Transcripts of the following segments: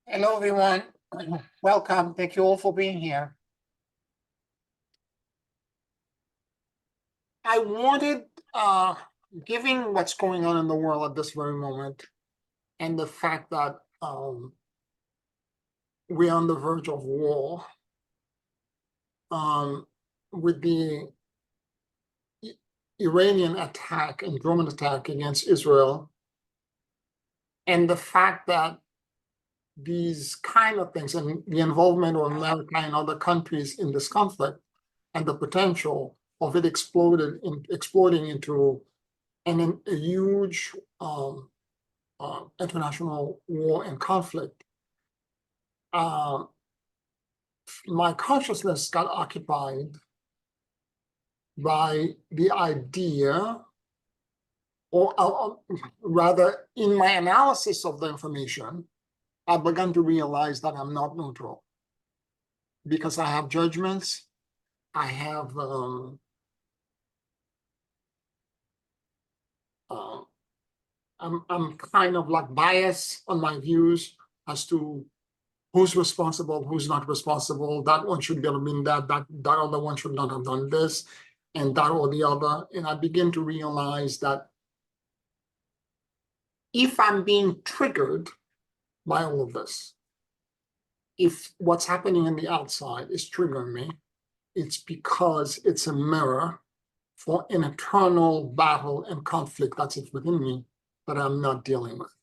Hello, everyone. Welcome. Thank you all for being here. I wanted, given what's going on in the world at this very moment, and the fact that we're on the verge of war, with the Iranian attack and drone attack against Israel, and the fact that these kind of things and the involvement of America and other countries in this conflict and the potential of it exploding into a huge international war and conflict. My consciousness got occupied by the idea, or rather, in my analysis of the information, I began to realize that I'm not neutral because I have judgments. I have I'm kind of like biased on my views as to who's responsible, who's not responsible. That one should have been that other one should not have done this, and that or the other. And I begin to realize that if I'm being triggered by all of this, if what's happening in the outside is triggering me, it's because it's a mirror for an eternal battle and conflict that's within me that I'm not dealing with.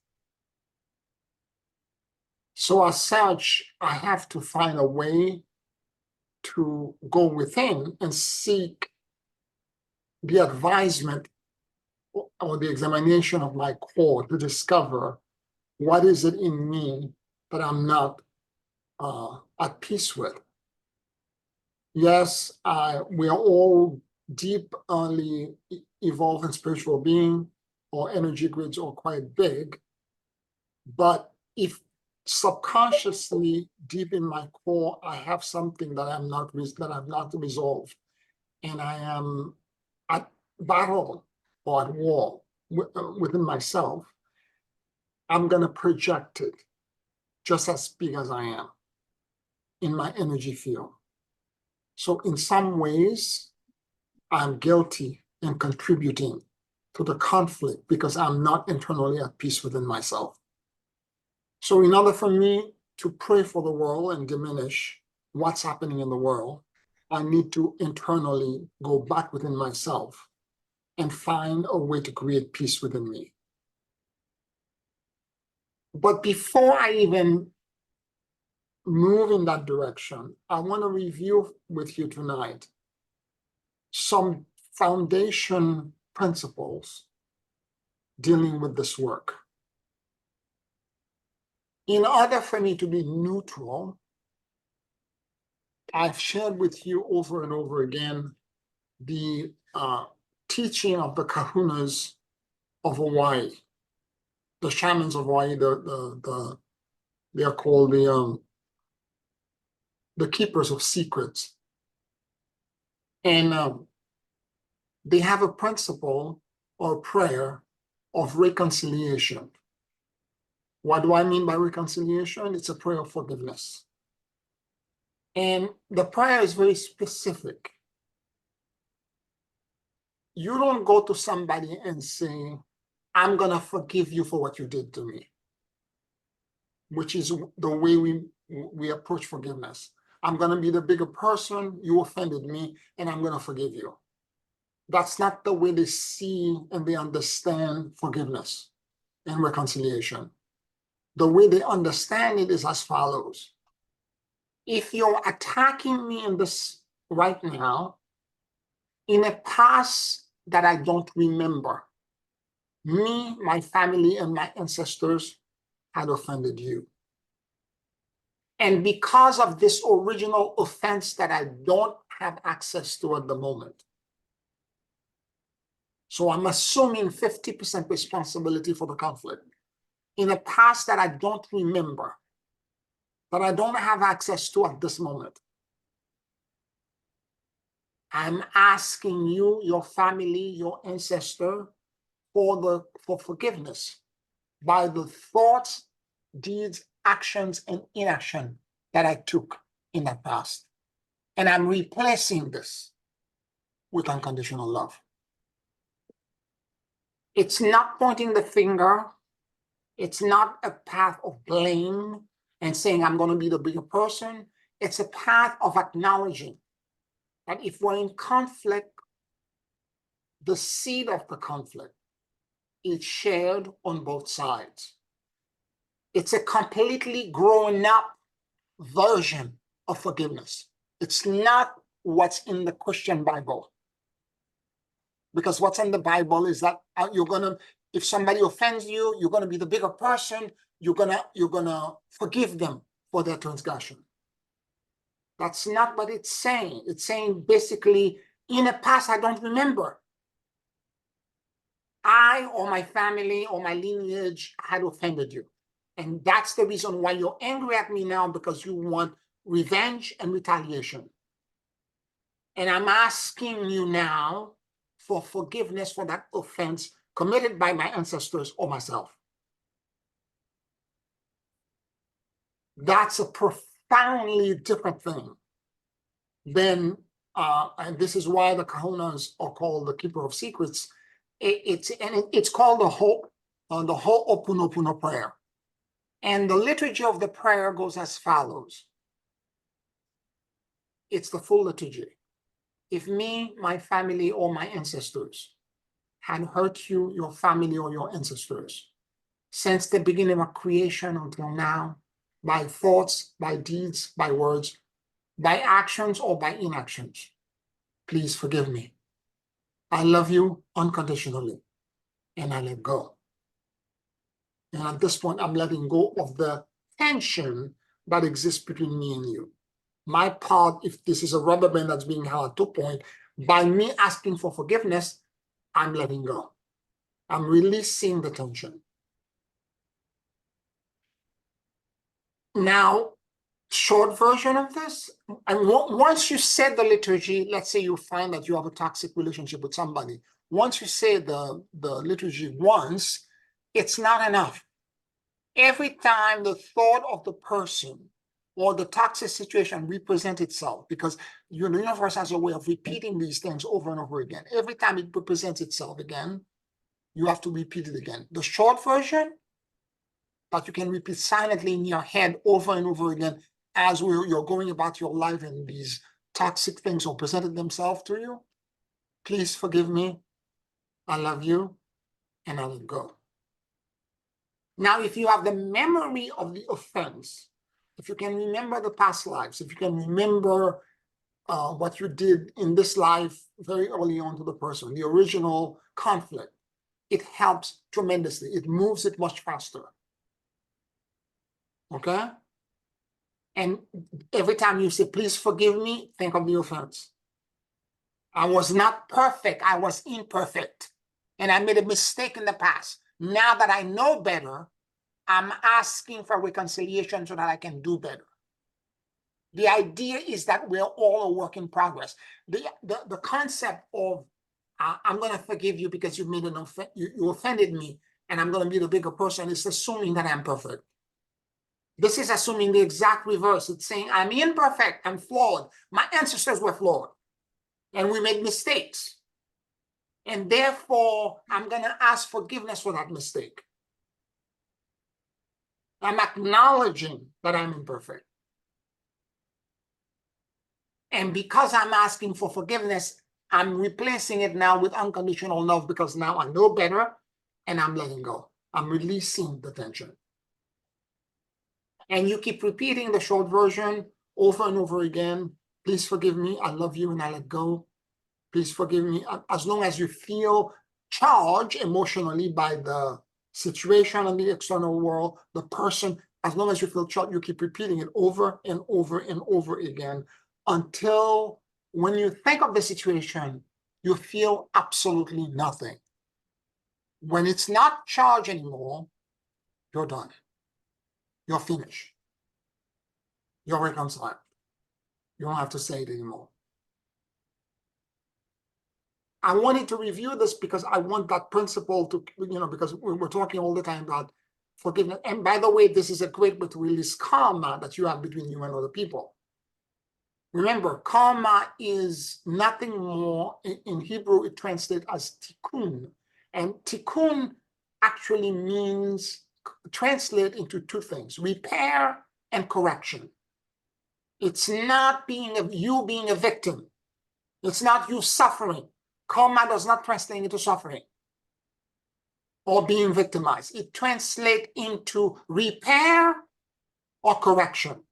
So as such, I have to find a way to go within and seek the advisement or the examination of my core to discover what is it in me that I'm not at peace with. Yes, we are all deeply evolved in spiritual being. Or energy grids are quite big, but if subconsciously deep in my core I have something that I've not resolved, and I am at battle or at war within myself, I'm going to project it just as big as I am in my energy field. So in some ways, I'm guilty in contributing to the conflict because I'm not internally at peace within myself. So in order for me to pray for the world and diminish what's happening in the world, I need to internally go back within myself and find a way to create peace within me. But before I even move in that direction, I want to review with you tonight some foundation principles dealing with this work. In order for me to be neutral, I've shared with you over and over again the teaching of the kahunas of Hawaii, the shamans of Hawaii. They are called the keepers of secrets, and they have a principle or prayer of reconciliation. What do I mean by reconciliation? It's a prayer of forgiveness. And the prayer is very specific. You don't go to somebody and say, I'm going to forgive you for what you did to me, which is the way we approach forgiveness. I'm going to be the bigger person, you offended me, and I'm going to forgive you. That's not the way they see and they understand forgiveness and reconciliation. The way they understand it is as follows. If you're attacking me in this right now, in a past that I don't remember, me, my family, and my ancestors had offended you. And because of this original offense that I don't have access to at the moment, so I'm assuming 50% responsibility for the conflict. In a past that I don't remember, that I don't have access to at this moment, I'm asking you, your family, your ancestor, for forgiveness by the thoughts, deeds, actions and inaction that I took in the past. And I'm replacing this with unconditional love. It's not pointing the finger. It's not a path of blame and saying, I'm going to be the bigger person. It's a path of acknowledging that if we're in conflict, the seed of the conflict is shared on both sides. It's a completely grown up version of forgiveness. It's not what's in the Christian Bible. Because what's in the Bible is that you're gonna, if somebody offends you, you're gonna be the bigger person. You're gonna forgive them for their transgression. That's not what it's saying. It's saying basically, in the past, I don't remember. I or my family or my lineage had offended you. And that's the reason why you're angry at me now, because you want revenge and retaliation. And I'm asking you now for forgiveness for that offense committed by my ancestors or myself. That's a profoundly different thing than, and this is why the kahunas are called the keeper of secrets. It's called the Ho'oponopono prayer. And the liturgy of the prayer goes as follows. It's the full liturgy. If me, my family, or my ancestors had hurt you, your family, or your ancestors, since the beginning of creation until now, by thoughts, by deeds, by words, by actions, or by inactions, please forgive me. I love you unconditionally, and I let go. And at this point, I'm letting go of the tension that exists between me and you. My part, if this is a rubber band that's being held to a point, by me asking for forgiveness, I'm letting go. I'm releasing the tension. Now, short version of this, and once you say the liturgy, let's say you find that you have a toxic relationship with somebody. Once you say the liturgy once, it's not enough. Every time the thought of the person or the toxic situation represents itself, because the universe has a way of repeating these things over and over again. Every time it represents itself again, you have to repeat it again. The short version, that you can repeat silently in your head over and over again as you're going about your life and these toxic things are presented themselves to you. Please forgive me. I love you, and I let go. Now, if you have the memory of the offense, if you can remember the past lives, if you can remember what you did in this life very early on to the person, the original conflict, it helps tremendously. It moves it much faster. Okay? And every time you say, please forgive me, think of the offense. I was not perfect. I was imperfect. And I made a mistake in the past. Now that I know better, I'm asking for reconciliation so that I can do better. The idea is that we're all a work in progress. The concept of I'm going to forgive you because you made you offended me, and I'm going to be the bigger person is assuming that I'm perfect. This is assuming the exact reverse. It's saying I'm imperfect, I'm flawed. My ancestors were flawed, and we made mistakes. And therefore, I'm going to ask forgiveness for that mistake. I'm acknowledging that I'm imperfect. And because I'm asking for forgiveness, I'm replacing it now with unconditional love, because now I know better and I'm letting go. I'm releasing the tension. And you keep repeating the short version over and over again. Please forgive me. I love you and I let go. Please forgive me. As long as you feel charged emotionally by the situation and the external world, the person, as long as you feel charged, you keep repeating it over and over and over again until when you think of the situation, you feel absolutely nothing. When it's not charged anymore, you're done. You're finished. You're reconciled. You don't have to say it anymore. I wanted to review this because I want that principle to, because we're talking all the time about forgiveness. And by the way, this is a great way to release karma that you have between you and other people. Remember, karma is nothing more. In Hebrew, it translates as tikkun. And tikkun actually means, translate into two things: repair and correction. It's not you being a victim. It's not you suffering. Karma does not translate into suffering or being victimized. It translates into repair or correction.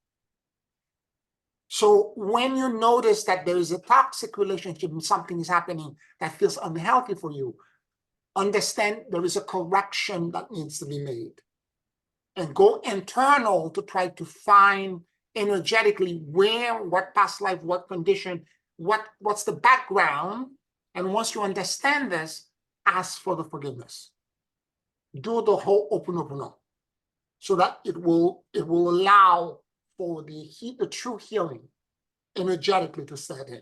So when you notice that there is a toxic relationship and something is happening that feels unhealthy for you, understand there is a correction that needs to be made. And go internal to try to find energetically where, what past life, what condition, what's the background. And once you understand this, ask for the forgiveness. Do the whole Ho'oponopono so that it will allow for the true healing energetically to set in.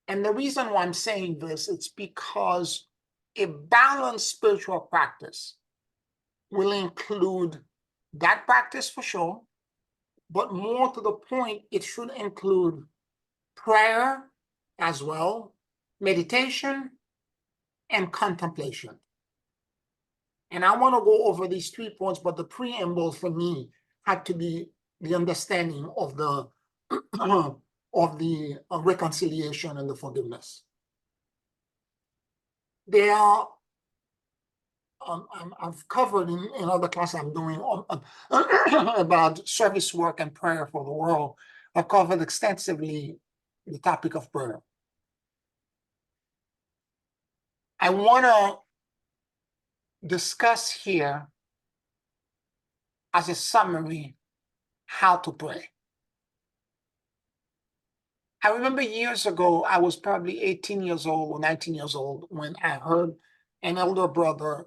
And the reason why I'm saying this, it's because a balanced spiritual practice will include that practice for sure, but more to the point, it should include prayer as well, meditation, and contemplation. And I want to go over these 3 points, but the preamble for me had to be the understanding of the reconciliation and the forgiveness. There are, I've covered in other classes I'm doing about service work and prayer for the world. I've covered extensively the topic of prayer. I want to discuss here as a summary how to pray. I remember years ago, I was probably 18 years old or 19 years old when I heard an elder brother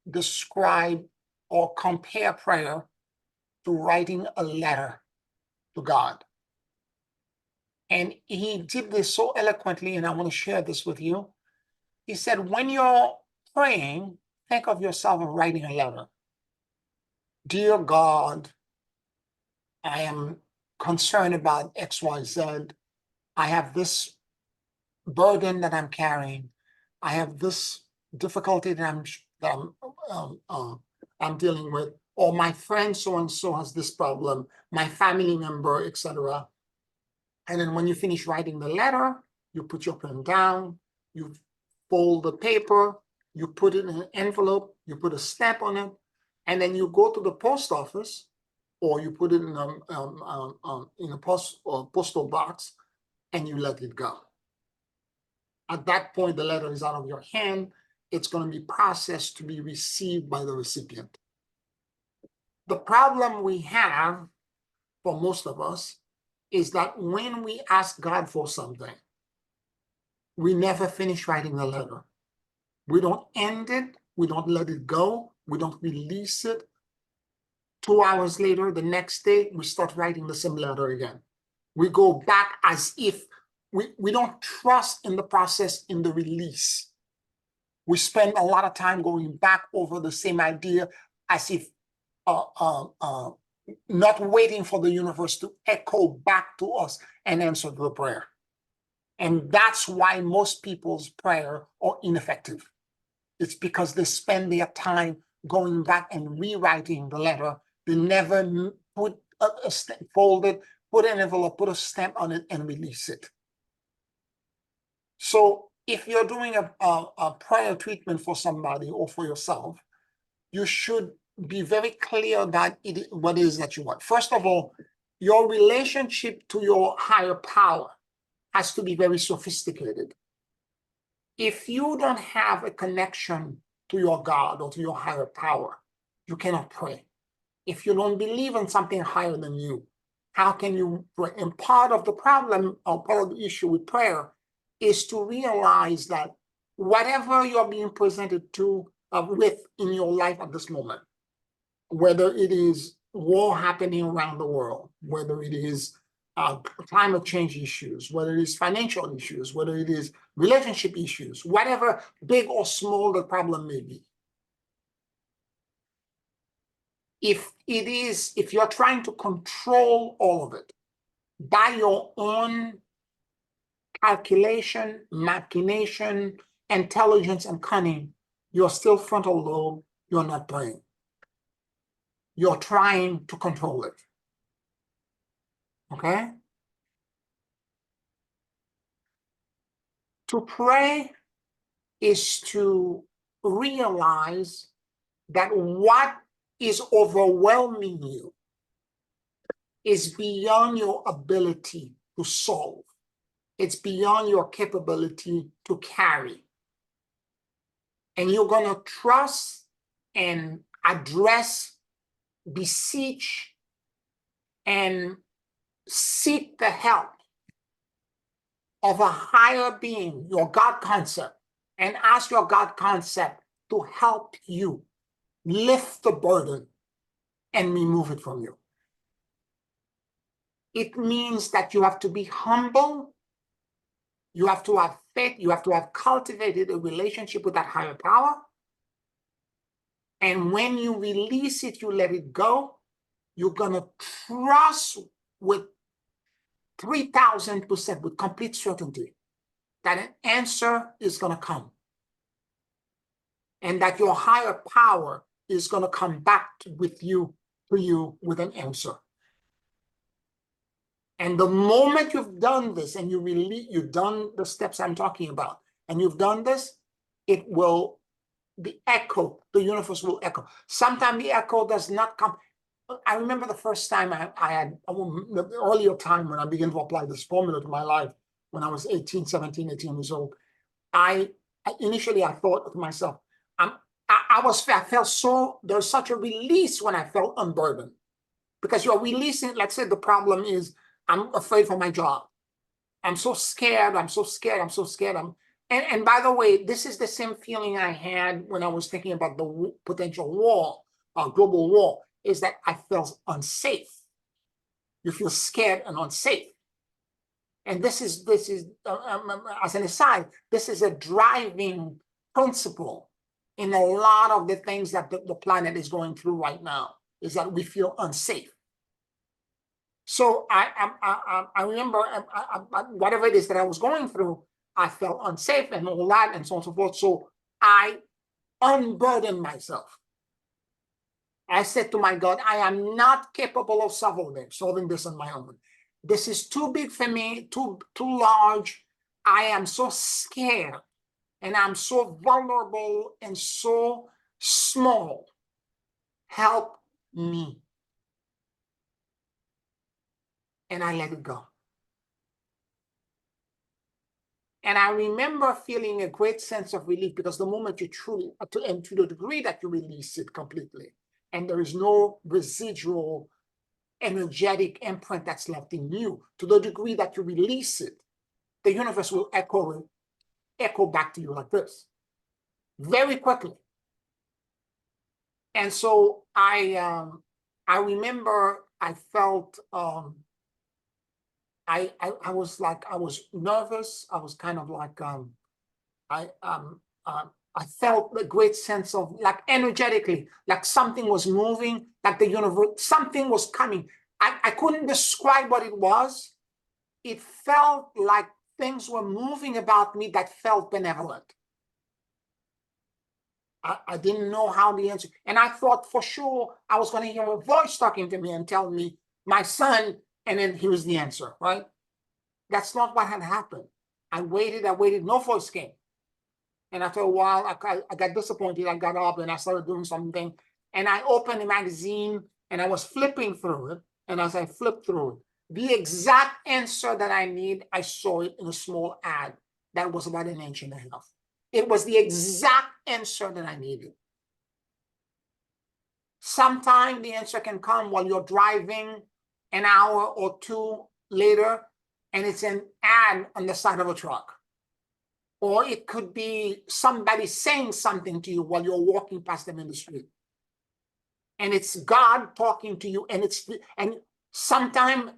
describe or compare prayer to writing a letter to God. And he did this so eloquently, and I want to share this with you. He said, when you're praying, think of yourself as writing a letter. Dear God, I am concerned about XYZ. I have this burden that I'm carrying. I have this difficulty that I'm dealing with. Or my friend so-and-so has this problem, my family member, etc. And then when you finish writing the letter, you put your pen down, you fold the paper, you put it in an envelope, you put a stamp on it, and then you go to the post office, or you put it in a postal box, and you let it go. At that point, the letter is out of your hand. It's going to be processed to be received by the recipient. The problem we have for most of us is that when we ask God for something, we never finish writing the letter. We don't end it. We don't let it go. We don't release it. 2 hours later, the next day, we start writing the same letter again. We go back as if we don't trust in the process, in the release. We spend a lot of time going back over the same idea as if not waiting for the universe to echo back to us and answer the prayer. And that's why most people's prayer are ineffective. It's because they spend their time going back and rewriting the letter. They never put a stamp, fold it, put an envelope, put a stamp on it, and release it. So if you're doing a prayer treatment for somebody or for yourself, you should be very clear that what it is that you want. First of all, your relationship to your higher power has to be very sophisticated. If you don't have a connection to your God or to your higher power, you cannot pray. If you don't believe in something higher than you, how can you pray? And part of the problem or part of the issue with prayer is to realize that whatever you're being presented with in your life at this moment, whether it is war happening around the world, whether it is climate change issues, whether it is financial issues, whether it is relationship issues, whatever big or small the problem may be. If you're trying to control all of it by your own calculation, machination, intelligence, and cunning, you're still frontal lobe, you're not brain. You're trying to control it. Okay? To pray is to realize that what is overwhelming you is beyond your ability to solve. It's beyond your capability to carry. And you're going to trust and address, beseech, and seek the help of a higher being, your God concept, and ask your God concept to help you lift the burden and remove it from you. It means that you have to be humble. You have to have faith. You have to have cultivated a relationship with that higher power. And when you release it, you let it go, you're going to trust with 3,000%, with complete certainty, that an answer is going to come. And that your higher power is going to come back with you, to you with an answer. And the moment you've done this and you've done the steps I'm talking about, and you've done this, it will, the universe will echo. Sometimes the echo does not come. I remember the first time I had, the earlier time when I began to apply this formula to my life, when I was 17, 18 years old. Initially I thought to myself, I felt so, there's such a release when I felt unburdened. Because you're releasing, let's say the problem is, I'm afraid for my job. I'm so scared, I'm so scared. And by the way, this is the same feeling I had when I was thinking about the potential war, global war, is that I felt unsafe. You feel scared and unsafe. And this is as an aside, this is a driving principle in a lot of the things that the planet is going through right now, is that we feel unsafe. So I remember whatever it is that I was going through, I felt unsafe and all that and so on and so forth. So I unburdened myself. I said to my God, I am not capable of solving this on my own. This is too big for me, too large. I am so scared and I'm so vulnerable and so small. Help me. And I let it go. And I remember feeling a great sense of relief, because the moment you truly, and to the degree that you release it completely, and there is no residual energetic imprint that's left in you, to the degree that you release it, the universe will echo back to you like this, very quickly. And so I remember I felt, I was nervous. I was kind of like, I felt a great sense of, like, energetically, like something was moving, like the universe, something was coming. I couldn't describe what it was. It felt like things were moving about me that felt benevolent. I didn't know how the answer, and I thought for sure I was going to hear a voice talking to me and tell me, my son, and then here's the answer, right? That's not what had happened. I waited, no voice came. And after a while, I got disappointed. I got up and I started doing something. And I opened the magazine and I was flipping through it. And as I flipped through it, the exact answer that I need, I saw it in a small ad that was about 1.5 inches. It was the exact answer that I needed. Sometimes the answer can come while you're driving an hour or two later, and it's an ad on the side of a truck. Or it could be somebody saying something to you while you're walking past them in the street. And it's God talking to you, and Sometimes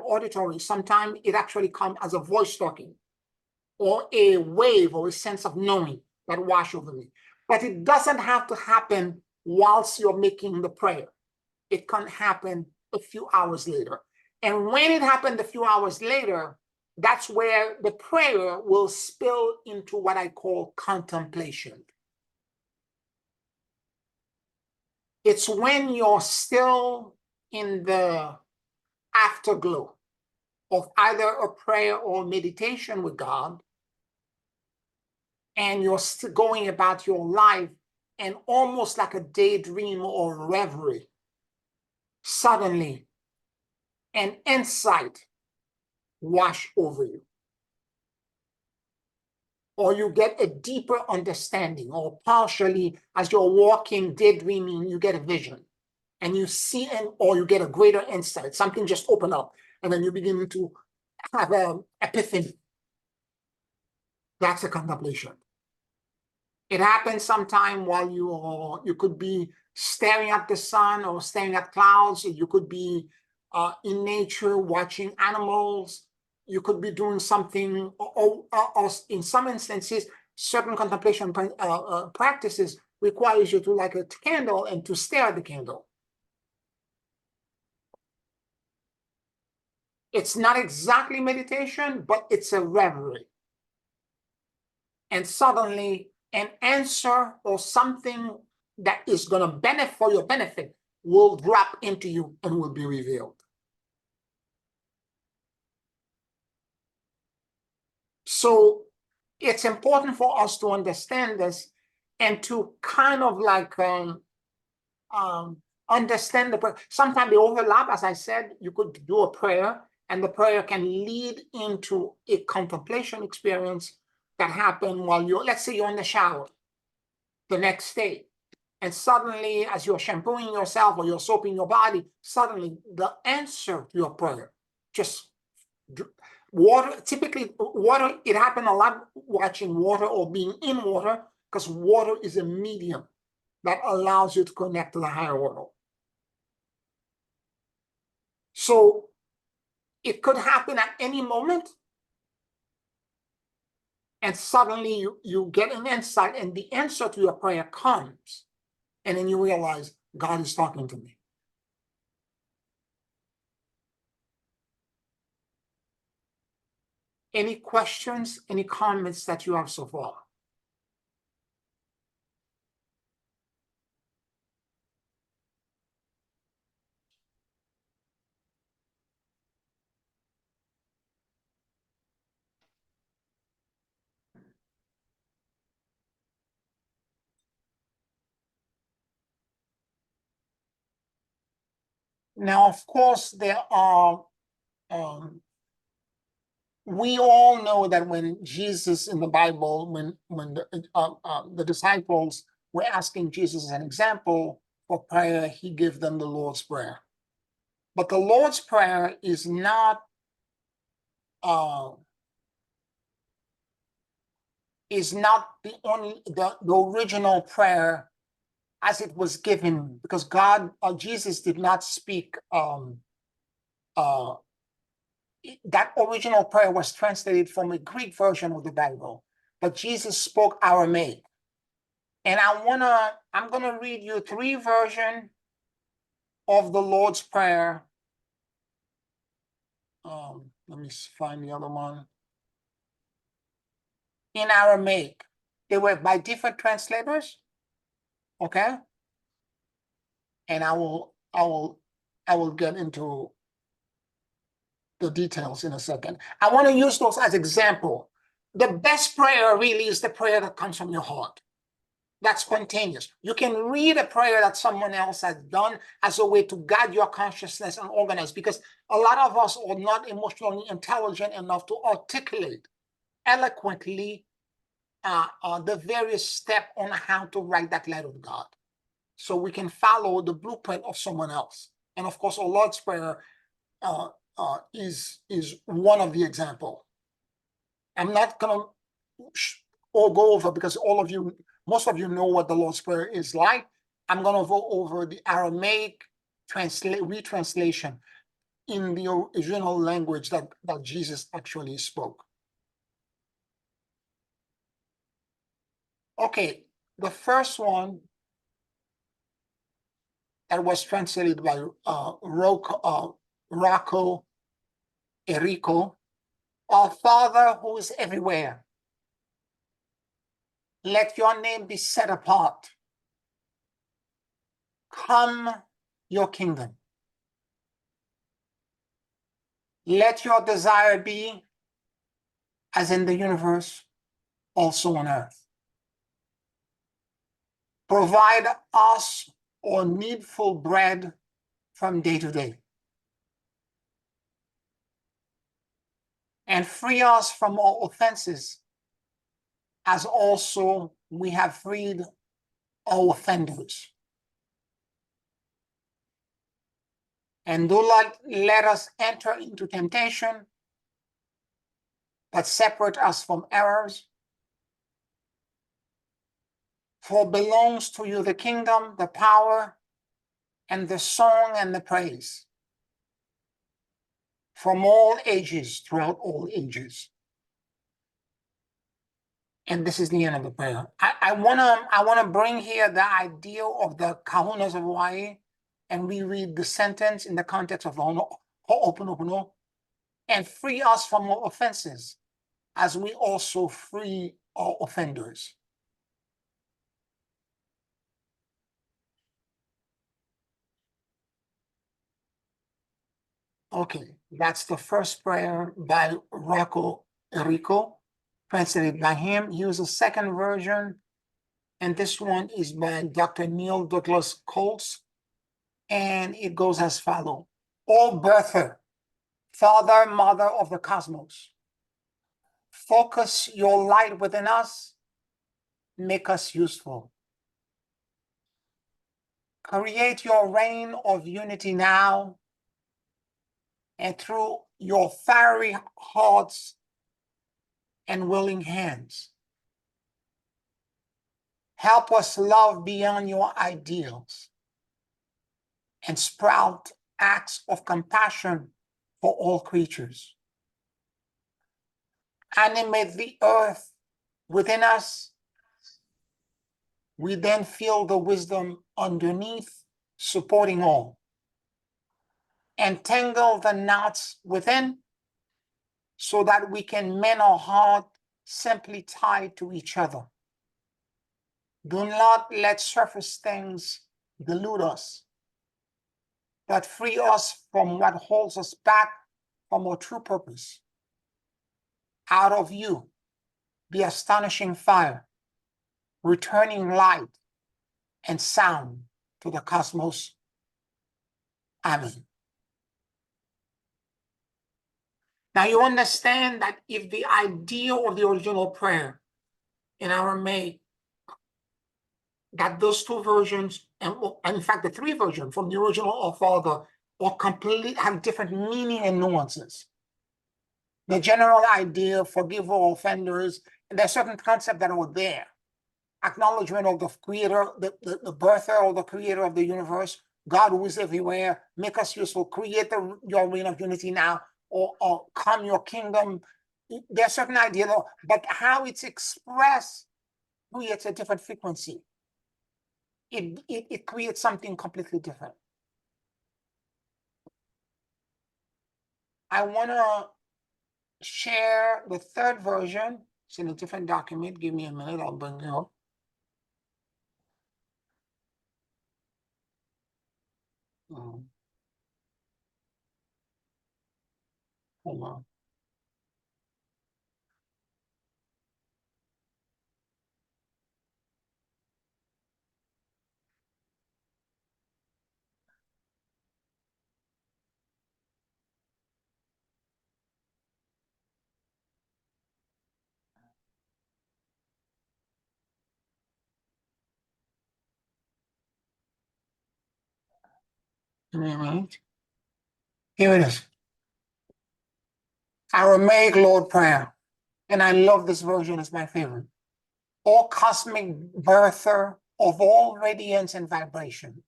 auditory, sometimes it actually comes as a voice talking, or a wave or a sense of knowing that wash over me. But it doesn't have to happen whilst you're making the prayer. It can happen a few hours later. And when it happened a few hours later, that's where the prayer will spill into what I call contemplation. It's when you're still in the afterglow of either a prayer or meditation with God, and you're still going about your life, and almost like a daydream or reverie, suddenly an insight wash over you, or you get a deeper understanding, or partially as you're walking, daydreaming, you get a vision, and you see, or you get a greater insight, something just open up, and then you begin to have an epiphany. That's a contemplation. It happens sometime while you could be staring at the sun or staring at clouds. You could be in nature watching animals. You could be doing something, or in some instances, certain contemplation practices requires you to light a candle and to stare at the candle. It's not exactly meditation, but it's a reverie. And suddenly an answer or something that is going to benefit for your benefit will drop into you and will be revealed. So it's important for us to understand this and to kind of like understand the prayer. Sometimes they overlap. As I said, you could do a prayer and the prayer can lead into a contemplation experience that happened while you're, let's say you're in the shower the next day. And suddenly, as you're shampooing yourself or you're soaping your body, suddenly the answer to your prayer, just water, typically water, it happened a lot watching water or being in water, because water is a medium that allows you to connect to the higher world. So it could happen at any moment. And suddenly you get an insight and the answer to your prayer comes. And then you realize God is talking to me. Any questions, any comments that you have so far? Now, of course, there are, we all know that when Jesus in the Bible, when the disciples were asking Jesus an example for prayer, he gave them the Lord's Prayer. But the Lord's Prayer is not the only the original prayer as it was given, because Jesus did not speak that original prayer was translated from a Greek version of the Bible, but Jesus spoke Aramaic. And I'm gonna read you 3 versions of the Lord's Prayer. Let me find the other one. In Aramaic. They were by different translators. Okay. And I will get into the details in a second. I want to use those as example. The best prayer really is the prayer that comes from your heart. That's spontaneous. You can read a prayer that someone else has done as a way to guide your consciousness and organize, because a lot of us are not emotionally intelligent enough to articulate eloquently the various steps on how to write that letter to God. So we can follow the blueprint of someone else. And of course, our Lord's Prayer is one of the example. I'm not gonna all go over, because most of you know what the Lord's Prayer is like. I'm gonna go over the Aramaic retranslation in the original language that Jesus actually spoke. Okay, the first one that was translated by Rocco Enrico, our Father who is everywhere, let your name be set apart. Come your kingdom. Let your desire be, as in the universe, also on earth. Provide us our needful bread from day to day. And free us from all offenses, as also we have freed our offenders. And do not let us enter into temptation, but separate us from errors. For belongs to you the kingdom, the power, and the song and the praise, from all ages, throughout all ages. And this is the end of the prayer. I wanna bring here the idea of the kahunas of Hawaii, and we read the sentence in the context of the Ho'oponopono, and free us from our offenses, as we also free our offenders. Okay, that's the first prayer by Rocco Enrico, translated by him. He used a second version, and this one is by Dr. Neil Douglas Colts, and it goes as follows. O birther, Father, Mother of the cosmos, focus your light within us, make us useful. Create your reign of unity now, and through your fiery hearts and willing hands, help us love beyond your ideals and sprout acts of compassion for all creatures. Animate the earth within us. We then feel the wisdom underneath, supporting all. Entangle the knots within, so that we can mend our heart simply tied to each other. Do not let surface things delude us, but free us from what holds us back from our true purpose. Out of you, the astonishing fire, returning light and sound to the cosmos. Amen. Now you understand that if the idea of the original prayer in Aramaic, that those two versions, and in fact the three versions from the original Our Father, are completely have different meaning and nuances. The general idea, forgive all offenders, and there are certain concepts that are there. Acknowledgement of the creator, the birther or the creator of the universe, God who is everywhere, make us useful, create your reign of unity now, or come your kingdom. There are certain ideas, but how it's expressed creates a different frequency. It creates something completely different. I want to share the third version. It's in a different document. Give me a minute, I'll bring it up. Hold on. Give me a minute. Here it is. Aramaic Lord Prayer. And I love this version, it's my favorite. O cosmic birther of all radiance and vibration,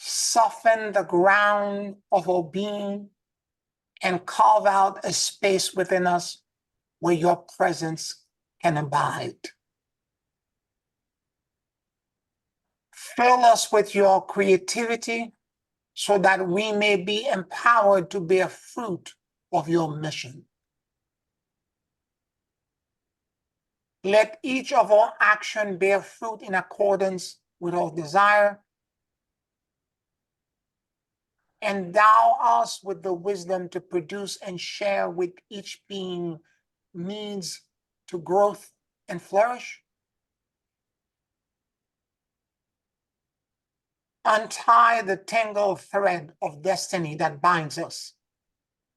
soften the ground of our being, and carve out a space within us where your presence can abide. Fill us with your creativity so that we may be empowered to bear fruit of your mission. Let each of our action bear fruit in accordance with our desire. Endow us with the wisdom to produce and share with each being needs to growth and flourish. Untie the tangled thread of destiny that binds us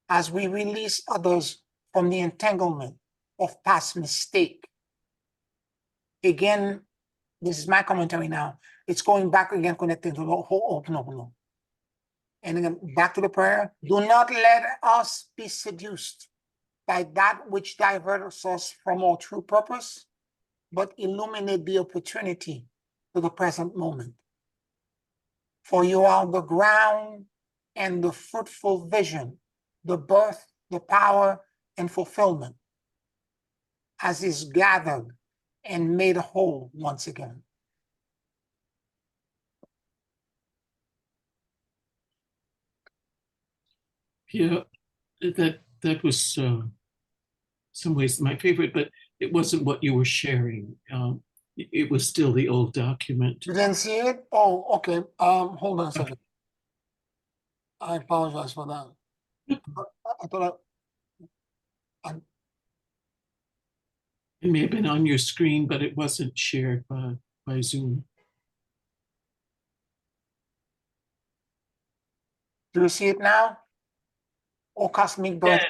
as we release others from the entanglement of past mistake. Again, this is my commentary now. It's going back again, connecting to the whole open. And again, back to the prayer. Do not let us be seduced by that which diverts us from our true purpose, but illuminate the opportunity to the present moment. For you are the ground and the fruitful vision, the birth, the power, and fulfillment, as is gathered and made whole once again. Yeah, that was some ways my favorite, but it wasn't what you were sharing. It was still the old document. You didn't see it? Oh, okay. Hold on a second. I apologize for that. I thought It may have been on your screen, but it wasn't shared by Zoom. do you see it now? Oh, cosmic birth.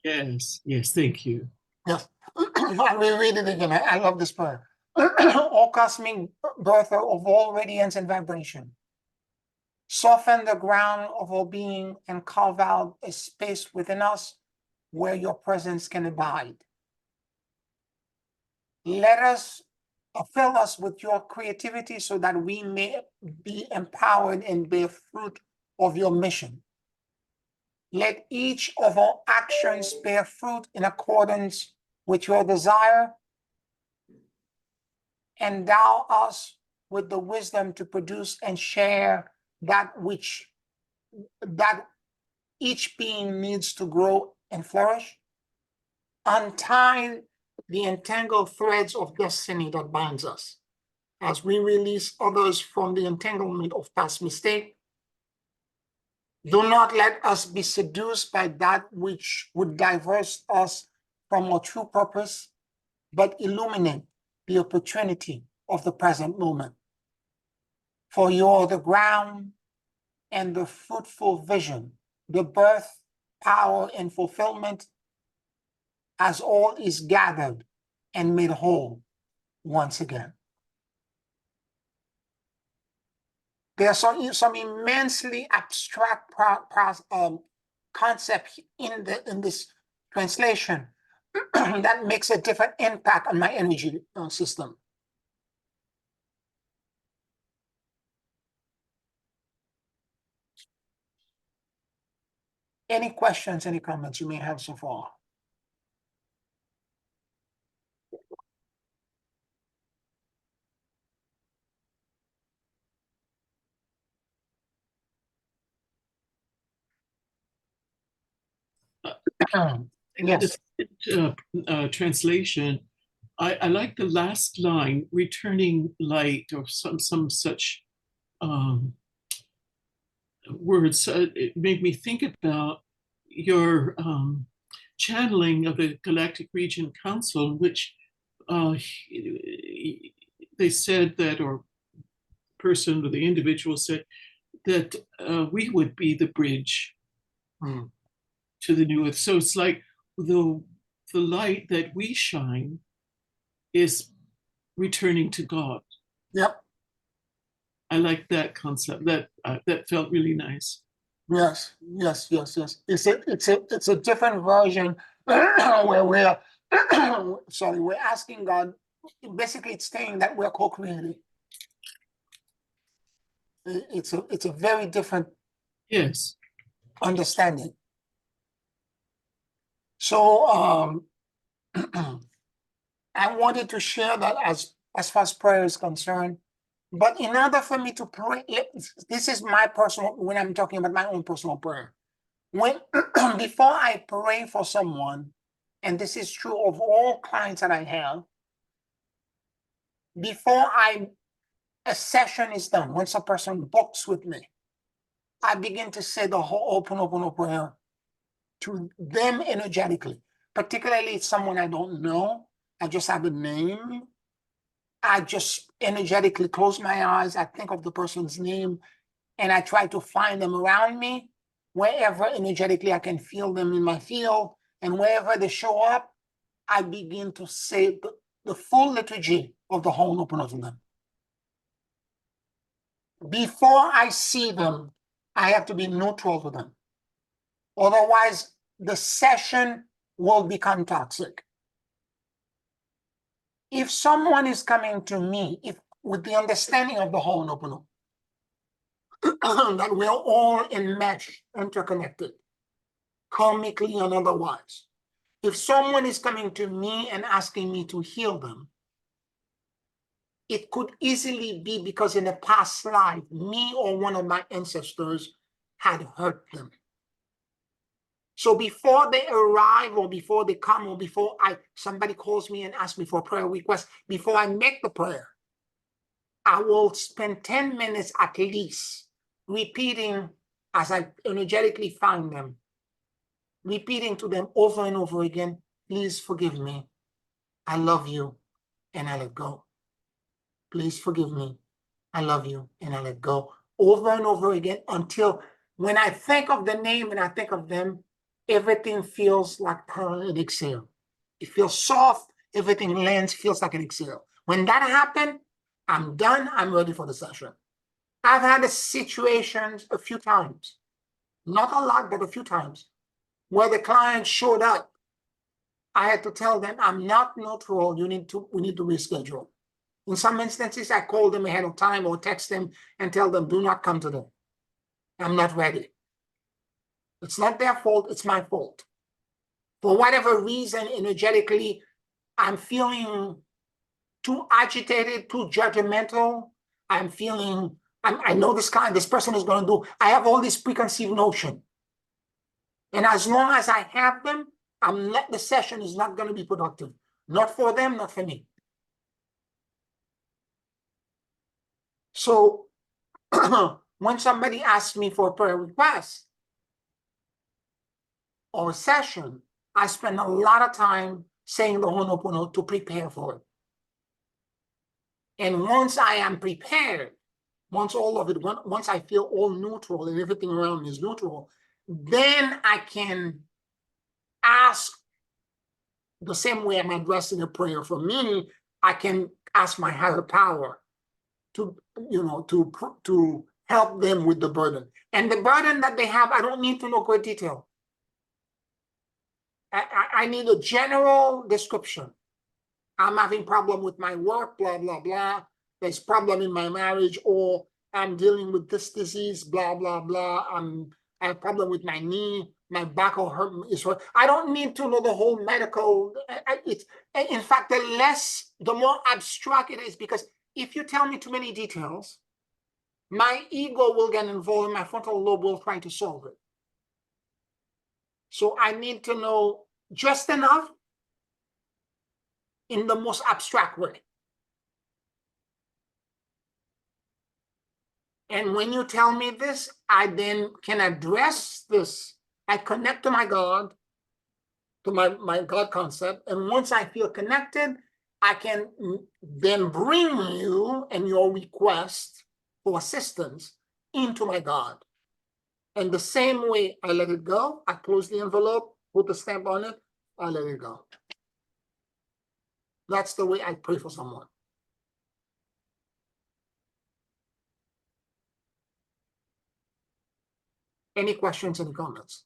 Yes, thank you. Yes. I will read it again. I love this prayer. O cosmic birth of all radiance and vibration, soften the ground of our being and carve out a space within us where your presence can abide. Let us fill us with your creativity so that we may be empowered and bear fruit of your mission. Let each of our actions bear fruit in accordance with your desire. Endow us with the wisdom to produce and share that each being needs to grow and flourish. Untie the entangled threads of destiny that binds us as we release others from the entanglement of past mistake. Do not let us be seduced by that which would divert us from our true purpose, but illuminate the opportunity of the present moment. For you are the ground and the fruitful vision, the birth, power, and fulfillment, as all is gathered and made whole once again. There's some immensely abstract concept in this translation that makes a different impact on my energy system. Any questions, any comments you may have so far? Yes. Translation. I like the last line, returning light, or some such words. It made me think about your channeling of the Galactic Region Council, which they said that, or person or the individual said that we would be the bridge to the new earth. So it's like the light that we shine is returning to God. Yep. I like that concept. That felt really nice. Yes. It's a different version where we're sorry, we're asking God. Basically, it's saying that we're co-creating. It's a very different Yes. understanding. So I wanted to share that as far as prayer is concerned. But in order for me to pray, this is my personal, when I'm talking about my own personal prayer. When before I pray for someone, and this is true of all clients that I have, before a session is done, once a person books with me, I begin to say the whole open prayer to them energetically, particularly if someone I don't know, I just have a name. I just energetically close my eyes. I think of the person's name and I try to find them around me, wherever energetically I can feel them in my field. And wherever they show up, I begin to say the full liturgy of the whole open of them. Before I see them, I have to be neutral to them. Otherwise, the session will become toxic. If someone is coming to me, if with the understanding of the whole open, that we're all enmeshed, interconnected, karmically and otherwise. If someone is coming to me and asking me to heal them, it could easily be because in a past life, me or one of my ancestors had hurt them. So before they arrive or before they come or before somebody calls me and asks me for a prayer request, before I make the prayer, I will spend 10 minutes at least repeating as I energetically find them, repeating to them over and over again, please forgive me. I love you, and I let go. Please forgive me. I love you, and I let go. Over and over again until when I think of the name and I think of them, everything feels like an exhale. It feels soft. Everything lands, feels like an exhale. When that happened, I'm done. I'm ready for the session. I've had situations a few times, not a lot, but a few times, where the client showed up. I had to tell them, I'm not neutral. We need to reschedule. In some instances, I call them ahead of time or text them and tell them, do not come today. I'm not ready. It's not their fault. It's my fault. For whatever reason, energetically, I'm feeling too agitated, too judgmental. I know this person is going to do, I have all this preconceived notion. And as long as I have them, the session is not going to be productive. Not for them, not for me. So when somebody asks me for a prayer request or a session, I spend a lot of time saying the Ho'oponopono to prepare for it. And once I am prepared, once I feel all neutral and everything around me is neutral, then I can ask the same way I'm addressing a prayer for me, I can ask my higher power to help them with the burden. And the burden that they have, I don't need to know great detail. I need a general description. I'm having problem with my work, blah, blah, blah. There's problem in my marriage, or I'm dealing with this disease, blah, blah, blah. I have problem with my knee, my back will hurt. I don't need to know the whole medical. In fact, the more abstract it is, because if you tell me too many details, my ego will get involved and my frontal lobe will try to solve it. So I need to know just enough in the most abstract way. And when you tell me this, I then can address this. I connect to my God, to my God concept. And once I feel connected, I can then bring you and your request for assistance into my God. And the same way I let it go, I close the envelope, put the stamp on it, I let it go. That's the way I pray for someone. Any questions, any comments?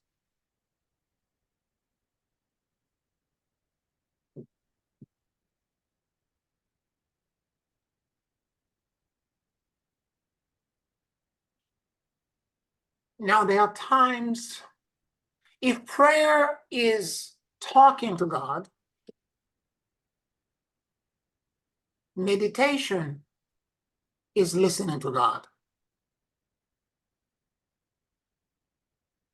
Now, there are times, if prayer is talking to God, meditation is listening to God.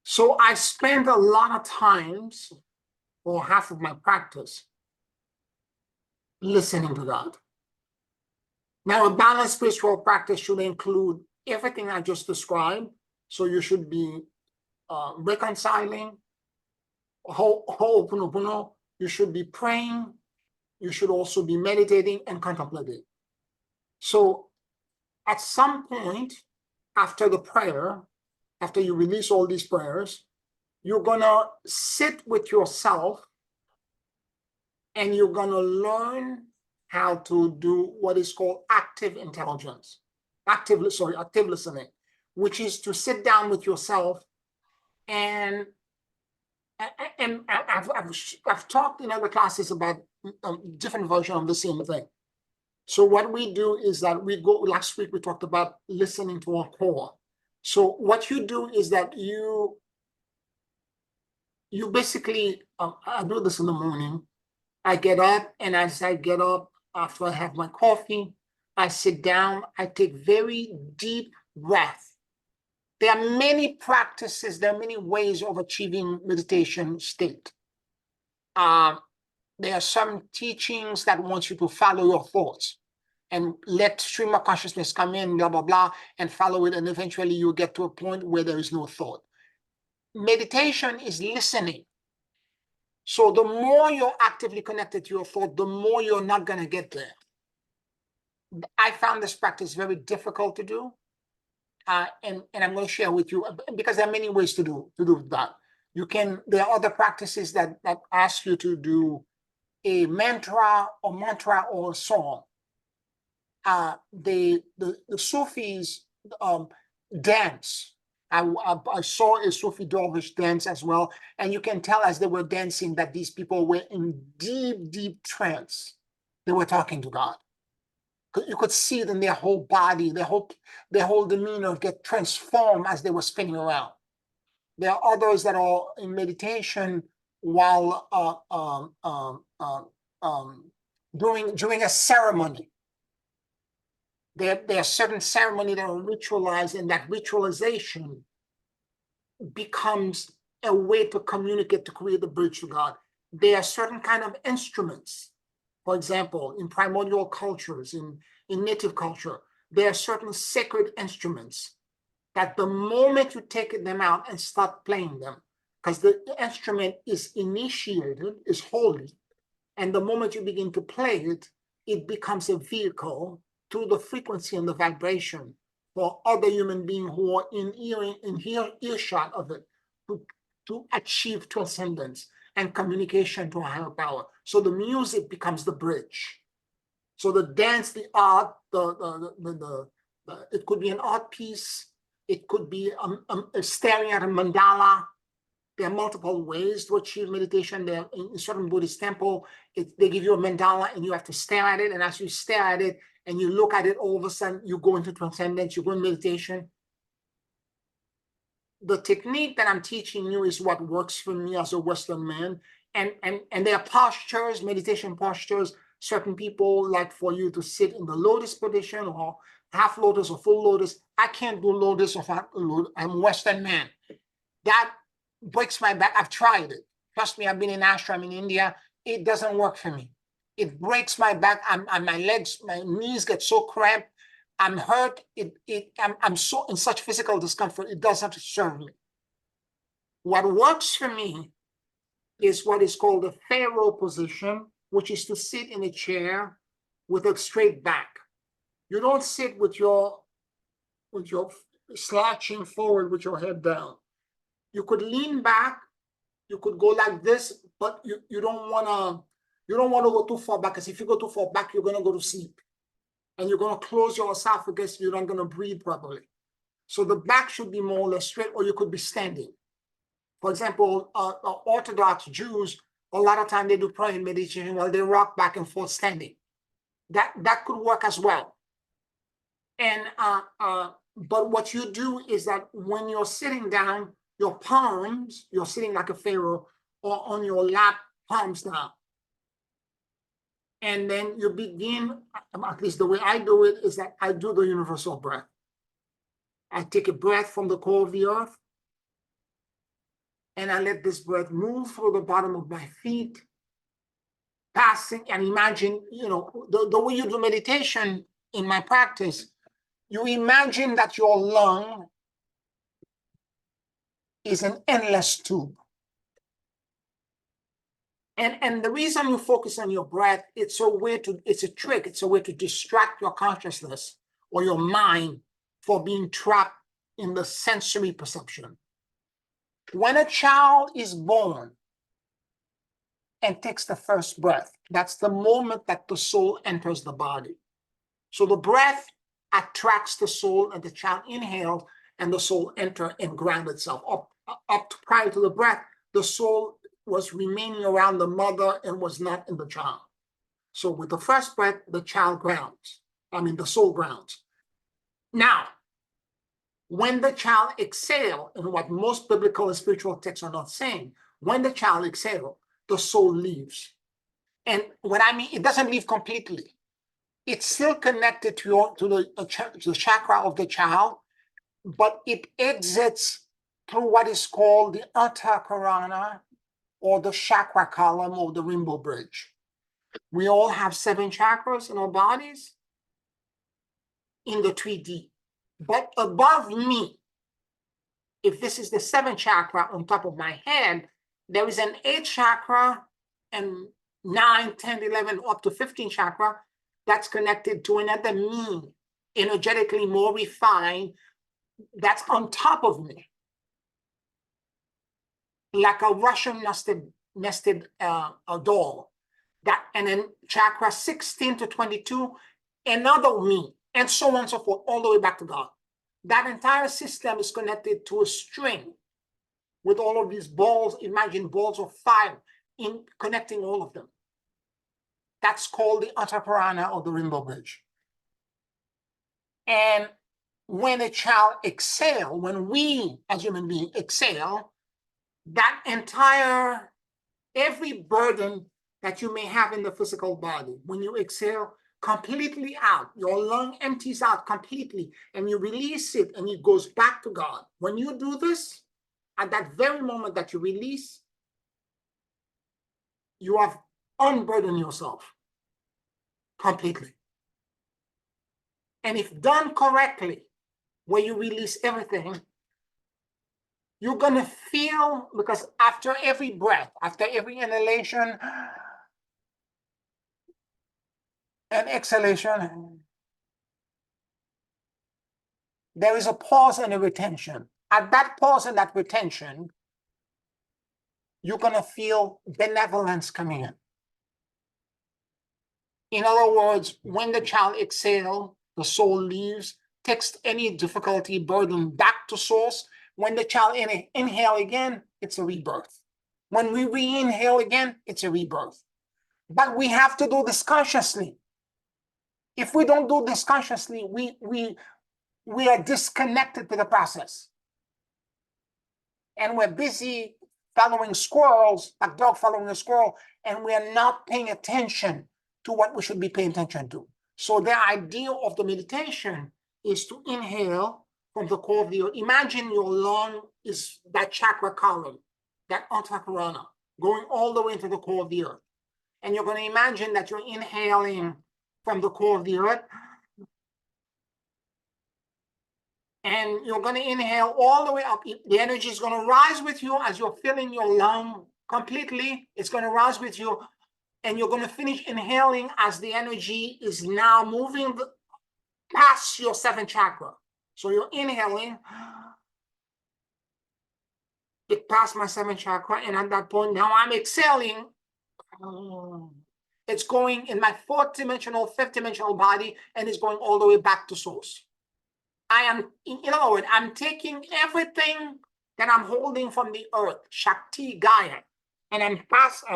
So I spend a lot of times, or half of my practice, listening to God. Now, a balanced spiritual practice should include everything I just described. So you should be reconciling, ho'oponopono. You should be praying. You should also be meditating and contemplating. So at some point after the prayer, after you release all these prayers, you're gonna sit with yourself and you're gonna learn how to do what is called active intelligence, active listening, which is to sit down with yourself and I've talked in other classes about different version of the same thing. So what we do is that last week we talked about listening to our core. So what you do is that you basically, I do this in the morning. I get up, and as I get up, after I have my coffee, I sit down, I take very deep breath. There are many practices, there are many ways of achieving meditation state. There are some teachings that want you to follow your thoughts and let stream of consciousness come in, blah, blah, blah, and follow it, and eventually you get to a point where there is no thought. Meditation is listening. So the more you're actively connected to your thought, the more you're not going to get there. I found this practice very difficult to do. And I'm going to share with you, because there are many ways to do that. There are other practices that ask you to do a mantra or a song. The Sufis dance. I saw a Sufi Dervish dance as well, and you can tell as they were dancing that these people were in deep, deep trance. They were talking to God. You could see it in their whole body, their whole demeanor get transformed as they were spinning around. There are others that are in meditation while during a ceremony. There are certain ceremonies that are ritualized, and that ritualization becomes a way to communicate, to create the bridge to God. There are certain kind of instruments. For example, in primordial cultures, in native culture, there are certain sacred instruments that the moment you take them out and start playing them, because the instrument is initiated, is holy, and the moment you begin to play it, it becomes a vehicle through the frequency and the vibration for other human beings who are in earshot of it to achieve transcendence and communication to a higher power. So the music becomes the bridge. So the dance, the art, it could be an art piece. It could be staring at a mandala. There are multiple ways to achieve meditation. There in certain Buddhist temple, they give you a mandala and you have to stare at it. And as you stare at it and you look at it, all of a sudden you go into transcendence, you go in meditation. The technique that I'm teaching you is what works for me as a Western man. And there are postures, meditation postures. Certain people like for you to sit in the lotus position or half lotus or full lotus. I can't do lotus or half lotus. I'm a Western man. That breaks my back. I've tried it. Trust me, I've been in ashram in India. It doesn't work for me. It breaks my back. My legs, my knees get so cramped. I'm hurt. I'm so in such physical discomfort. It doesn't serve me. What works for me is what is called the pharaoh position, which is to sit in a chair with a straight back. You don't sit with your slouching forward with your head down. You could lean back. You could go like this, but you don't want to go too far back, because if you go too far back, you're going to go to sleep. And you're going to close your esophagus. You're not going to breathe properly. So the back should be more or less straight, or you could be standing. For example, Orthodox Jews, a lot of time they do prayer and meditation while they rock back and forth standing. That could work as well. And But what you do is that when you're sitting down, your palms, you're sitting like a pharaoh, or on your lap, palms down. And then you begin, at least the way I do it, is that I do the universal breath. I take a breath from the core of the earth, and I let this breath move through the bottom of my feet, passing, and imagine, the way you do meditation in my practice, you imagine that your lung is an endless tube. And the reason you focus on your breath, it's a trick, it's a way to distract your consciousness or your mind for being trapped in the sensory perception. When a child is born and takes the first breath, that's the moment that the soul enters the body. So the breath attracts the soul, and the child inhales, and the soul enter and ground itself. Up prior to the breath, the soul was remaining around the mother and was not in the child. So with the first breath, the child grounds. The soul grounds. Now, when the child exhales, and what most biblical and spiritual texts are not saying, when the child exhales, the soul leaves. And what I mean, it doesn't leave completely. It's still connected to the chakra of the child, but it exits through what is called the Antakarana, or the chakra column, or the rainbow bridge. We all have 7 chakras in our bodies in the 3D. But above me, if this is the 7th chakra on top of my head, there is an 8th chakra and 9, 10, 11, up to 15 chakra that's connected to another me, energetically more refined, that's on top of me, like a Russian nested doll. And then chakra 16 to 22, another me, and so on and so forth, all the way back to God. That entire system is connected to a string with all of these balls. Imagine balls of fire in connecting all of them. That's called the Antaparana, or the rainbow bridge. And when a child exhales, when we as human beings exhale, that entire, every burden that you may have in the physical body, when you exhale completely out, your lung empties out completely, and you release it, and it goes back to God. When you do this, at that very moment that you release, you have unburdened yourself completely. And if done correctly, where you release everything, you're going to feel, because after every breath, after every inhalation and exhalation, there is a pause and a retention. At that pause and that retention, you're going to feel benevolence coming in. In other words, when the child exhales, the soul leaves, takes any difficulty, burden back to source. When the child inhale again, it's a rebirth. When we re-inhale again, it's a rebirth. But we have to do this consciously. If we don't do this consciously, we are disconnected to the process. And we're busy following squirrels, like dog following a squirrel, and we are not paying attention to what we should be paying attention to. So the idea of the meditation is to inhale from the core of the earth. Imagine your lung is that chakra column, that antakarana, going all the way into the core of the earth. And you're going to imagine that you're inhaling from the core of the earth. And you're going to inhale all the way up. The energy is going to rise with you as you're filling your lung completely. It's going to rise with you. And you're going to finish inhaling as the energy is now moving past your 7th chakra. So you're inhaling. It passed my 7th chakra. And at that point, now I'm exhaling. It's going in my 4th dimensional, 5th dimensional body, and it's going all the way back to source. I am, in other words, I'm taking everything that I'm holding from the earth, Shakti, Gaia, and I'm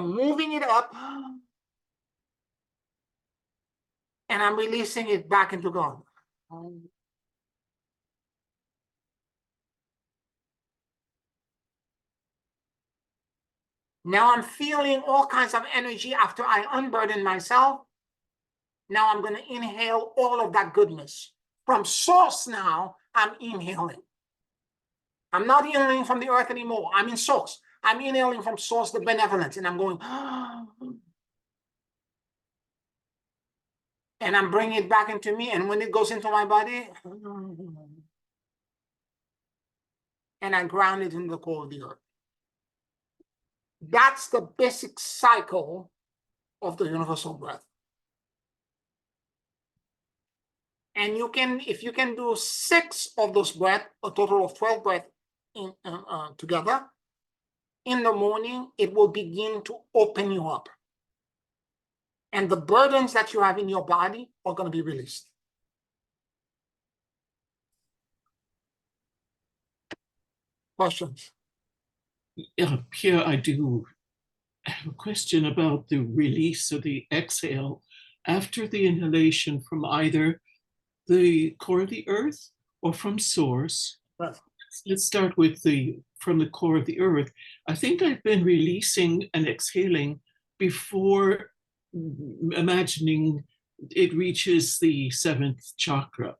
moving it up, and I'm releasing it back into God. Now I'm feeling all kinds of energy after I unburden myself. Now I'm going to inhale all of that goodness. From source now, I'm inhaling. I'm not inhaling from the earth anymore. I'm in source. I'm inhaling from source the benevolence, and I'm going, and I'm bringing it back into me. And when it goes into my body, and I ground it in the core of the earth. That's the basic cycle of the universal breath. And you can, if you can do 6 of those breaths, a total of 12 breaths together, in the morning, it will begin to open you up. And the burdens that you have in your body are going to be released. Questions? Here I do have a question about the release of the exhale after the inhalation from either the core of the earth or from source. Right. Let's start with from the core of the earth. I think I've been releasing and exhaling before imagining it reaches the 7th chakra.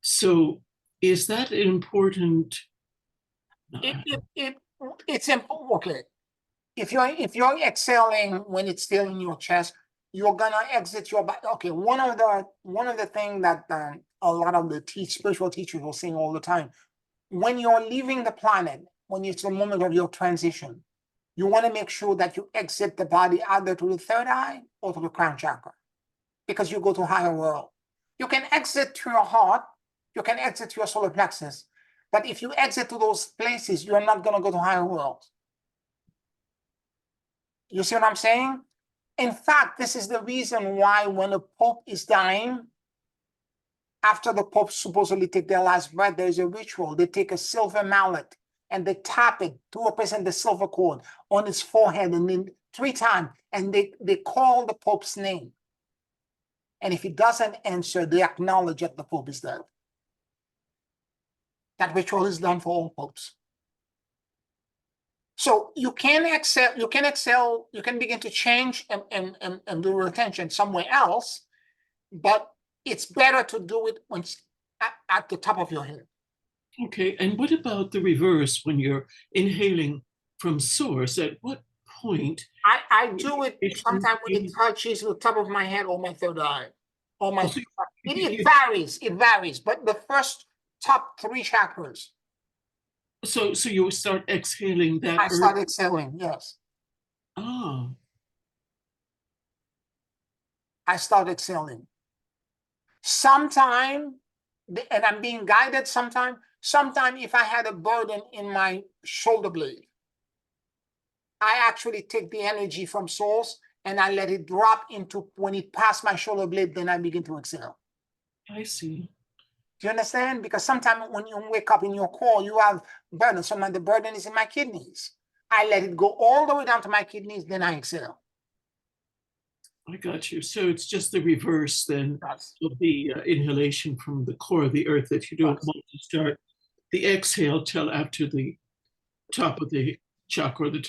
So is that important? It's important. Okay. If you're exhaling when it's still in your chest, you're gonna exit your body. Okay, one of the things that a lot of the spiritual teachers will sing all the time, when you're leaving the planet, when it's the moment of your transition, you want to make sure that you exit the body either to the third eye or to the crown chakra, because you go to higher world. You can exit through your heart, you can exit through your solar plexus, but if you exit to those places, you're not going to go to higher worlds. You see what I'm saying? In fact, this is the reason why when a pope is dying, after the pope supposedly take their last breath, there's a ritual. They take a silver mallet and they tap it to represent the silver cord on his forehead, and then 3 times, and they call the pope's name. And if he doesn't answer, they acknowledge that the pope is dead. That ritual is done for all popes. So you can exhale, you can begin to change and do retention somewhere else, but it's better to do it when it's at the top of your head. Okay, and what about the reverse when you're inhaling from source? At what point? I do it sometimes when it touches the top of my head or my third eye. Or my, it varies, but the first top 3 chakras. So you start exhaling that. I start exhaling, yes. Oh. I start exhaling. Sometime, and I'm being guided sometime if I had a burden in my shoulder blade, I actually take the energy from source and I let it drop into, when it passed my shoulder blade, then I begin to exhale. I see. Do you understand? Because sometimes when you wake up in your core, you have burden. Sometimes the burden is in my kidneys. I let it go all the way down to my kidneys, then I exhale. I got you. So it's just the reverse then Yes. of the inhalation from the core of the earth, that you don't want to start the exhale till after the top of the chakra, the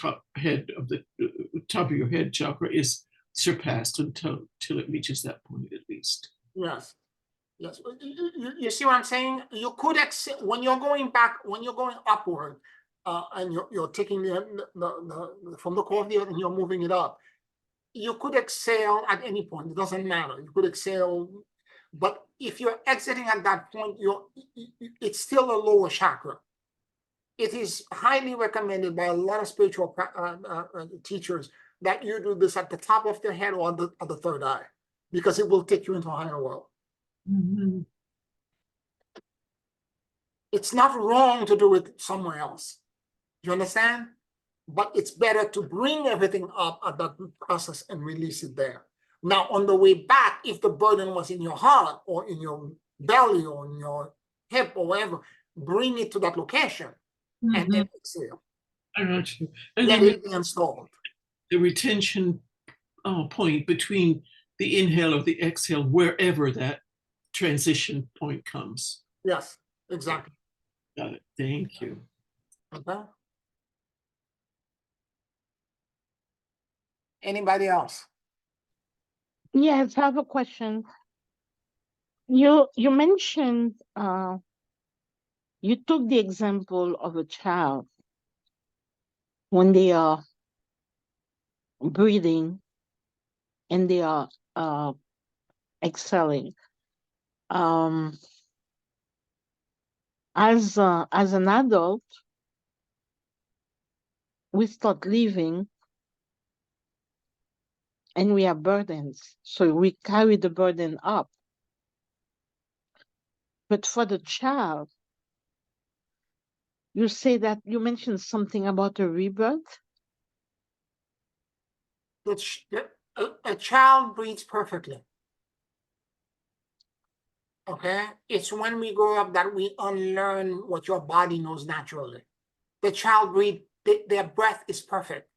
top of your head chakra is surpassed until it reaches that point at least. Yes. Yes. You see what I'm saying? You could exhale when you're going back, when you're going upward, and you're taking the from the core of the earth and you're moving it up. You could exhale at any point. It doesn't matter. You could exhale, but if you're exiting at that point, it's still a lower chakra. It is highly recommended by a lot of spiritual teachers that you do this at the top of the head or at the third eye, because it will take you into a higher world. Mm-hmm. It's not wrong to do it somewhere else. You understand? But it's better to bring everything up at that process and release it there. Now, on the way back, if the burden was in your heart or in your belly or in your hip or wherever, bring it to that location and then exhale. I got you. And Let it be installed. The retention point between the inhale or the exhale, wherever that transition point comes. Yes, exactly. Got it. Thank you. Okay. Anybody else? Yes, I have a question. You mentioned you took the example of a child when they are breathing and they are uh, exhaling. Um, as an adult, we start living and we have burdens, so we carry the burden up. But for the child, you say that you mentioned something about a rebirth. A child breathes perfectly. Okay, it's when we grow up that we unlearn what your body knows naturally. The child breathe, their breath is perfect.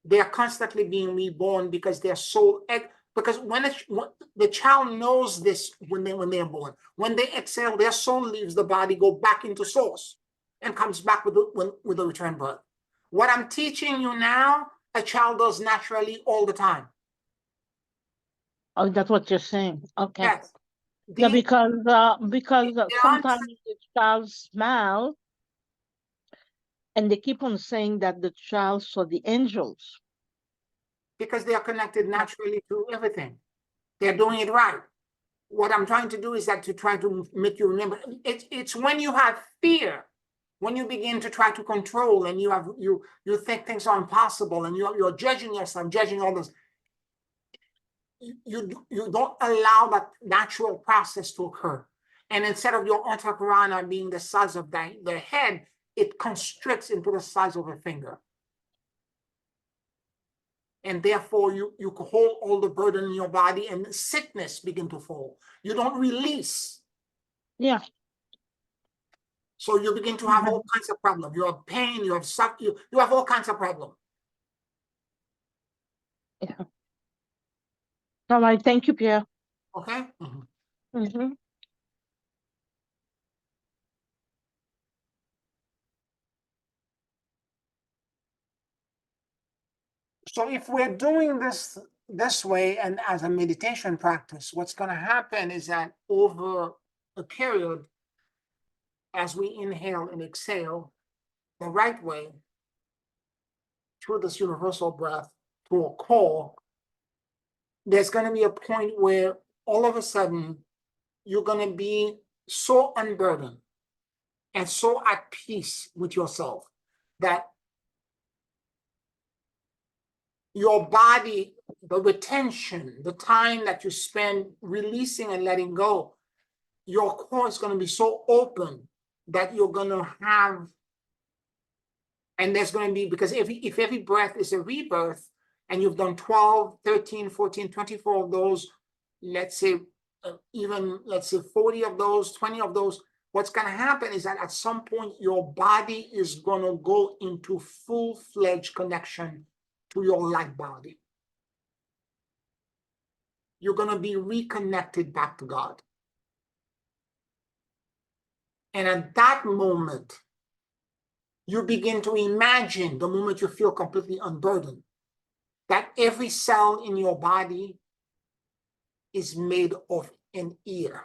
They are constantly being reborn because their soul, because when the child knows this when they're born, when they exhale, their soul leaves the body, go back into source, and comes back with the return birth. What I'm teaching you now, a child does naturally all the time. Oh, that's what you're saying. Okay. Yes. Yeah, The because answer, sometimes the child smile and they keep on saying that the child saw the angels. because they are connected naturally to everything. They're doing it right. What I'm trying to do is that to try to make you remember. It's when you have fear, when you begin to try to control, and you think things are impossible, and you're judging yourself, judging others. You don't allow that natural process to occur, and instead of your antakarana being the size of the head, it constricts into the size of a finger. And therefore you hold all the burden in your body, and sickness begin to fall. You don't release. Yeah. So you begin to have all kinds of problems. You have pain, you have suffering, you have all kinds of problems. Yeah. All right. Thank you, Pierre. Okay? Mm-hmm. So if we're doing this way and as a meditation practice, what's going to happen is that over a period, as we inhale and exhale the right way through this universal breath to a core, there's going to be a point where all of a sudden you're going to be so unburdened and so at peace with yourself that your body, the retention, the time that you spend releasing and letting go, your core is going to be so open that you're going to have, and there's going to be, because if every breath is a rebirth, and you've done 12, 13, 14, 24 of those, let's say, even let's say 40 of those, 20 of those, what's going to happen is that at some point your body is going to go into full-fledged connection to your light body. You're going to be reconnected back to God. And at that moment, you begin to imagine, the moment you feel completely unburdened, that every cell in your body is made of an ear.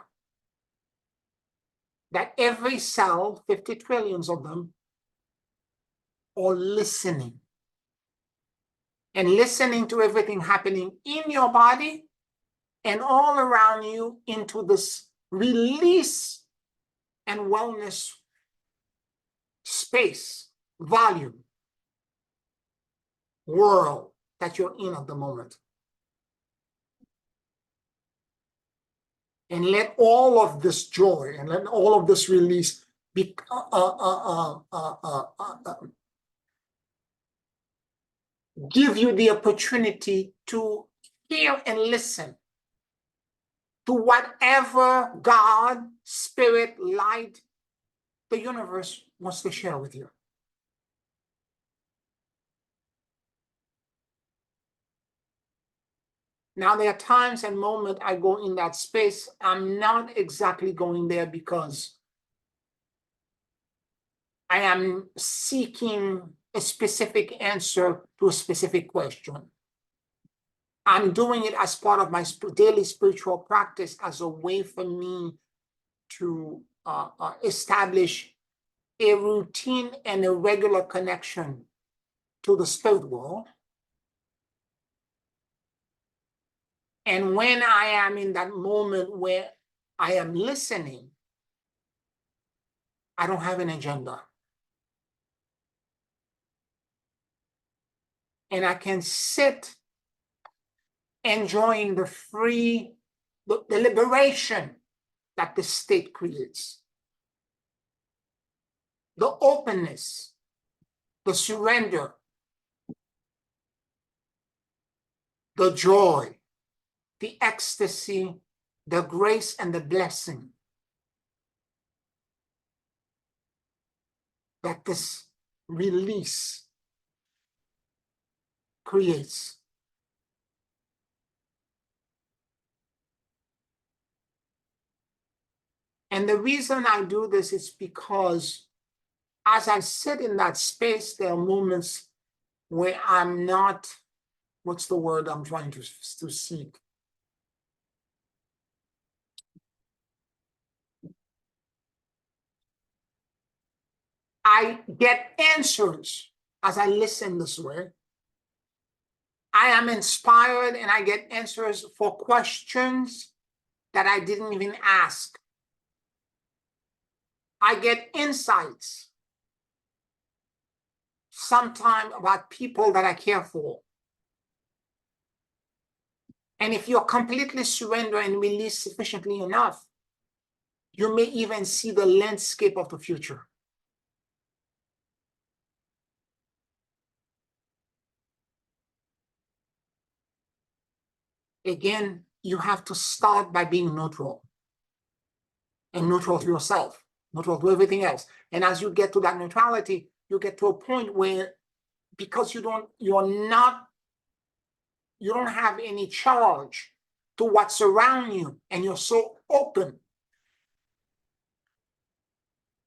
That every cell, 50 trillions of them, are listening. And listening to everything happening in your body and all around you into this release and wellness space, volume, world that you're in at the moment. And let all of this joy and let all of this release be, give you the opportunity to hear and listen to whatever God, spirit, light, the universe wants to share with you. Now, there are times and moments I go in that space. I'm not exactly going there because I am seeking a specific answer to a specific question. I'm doing it as part of my daily spiritual practice, as a way for me to establish a routine and a regular connection to the spirit world. And when I am in that moment where I am listening, I don't have an agenda. And I can sit enjoying the liberation that the state creates, the openness, the surrender, the joy, the ecstasy, the grace, and the blessing that this release creates. And the reason I do this is because as I sit in that space, there are moments where I'm not, what's the word I'm trying to seek? I get answers as I listen this way. I am inspired and I get answers for questions that I didn't even ask. I get insights sometimes about people that I care for. And if you're completely surrendered and released sufficiently enough, you may even see the landscape of the future. Again, you have to start by being neutral, and neutral to yourself, neutral to everything else. And as you get to that neutrality, you get to a point where, because you don't have any charge to what's around you, and you're so open.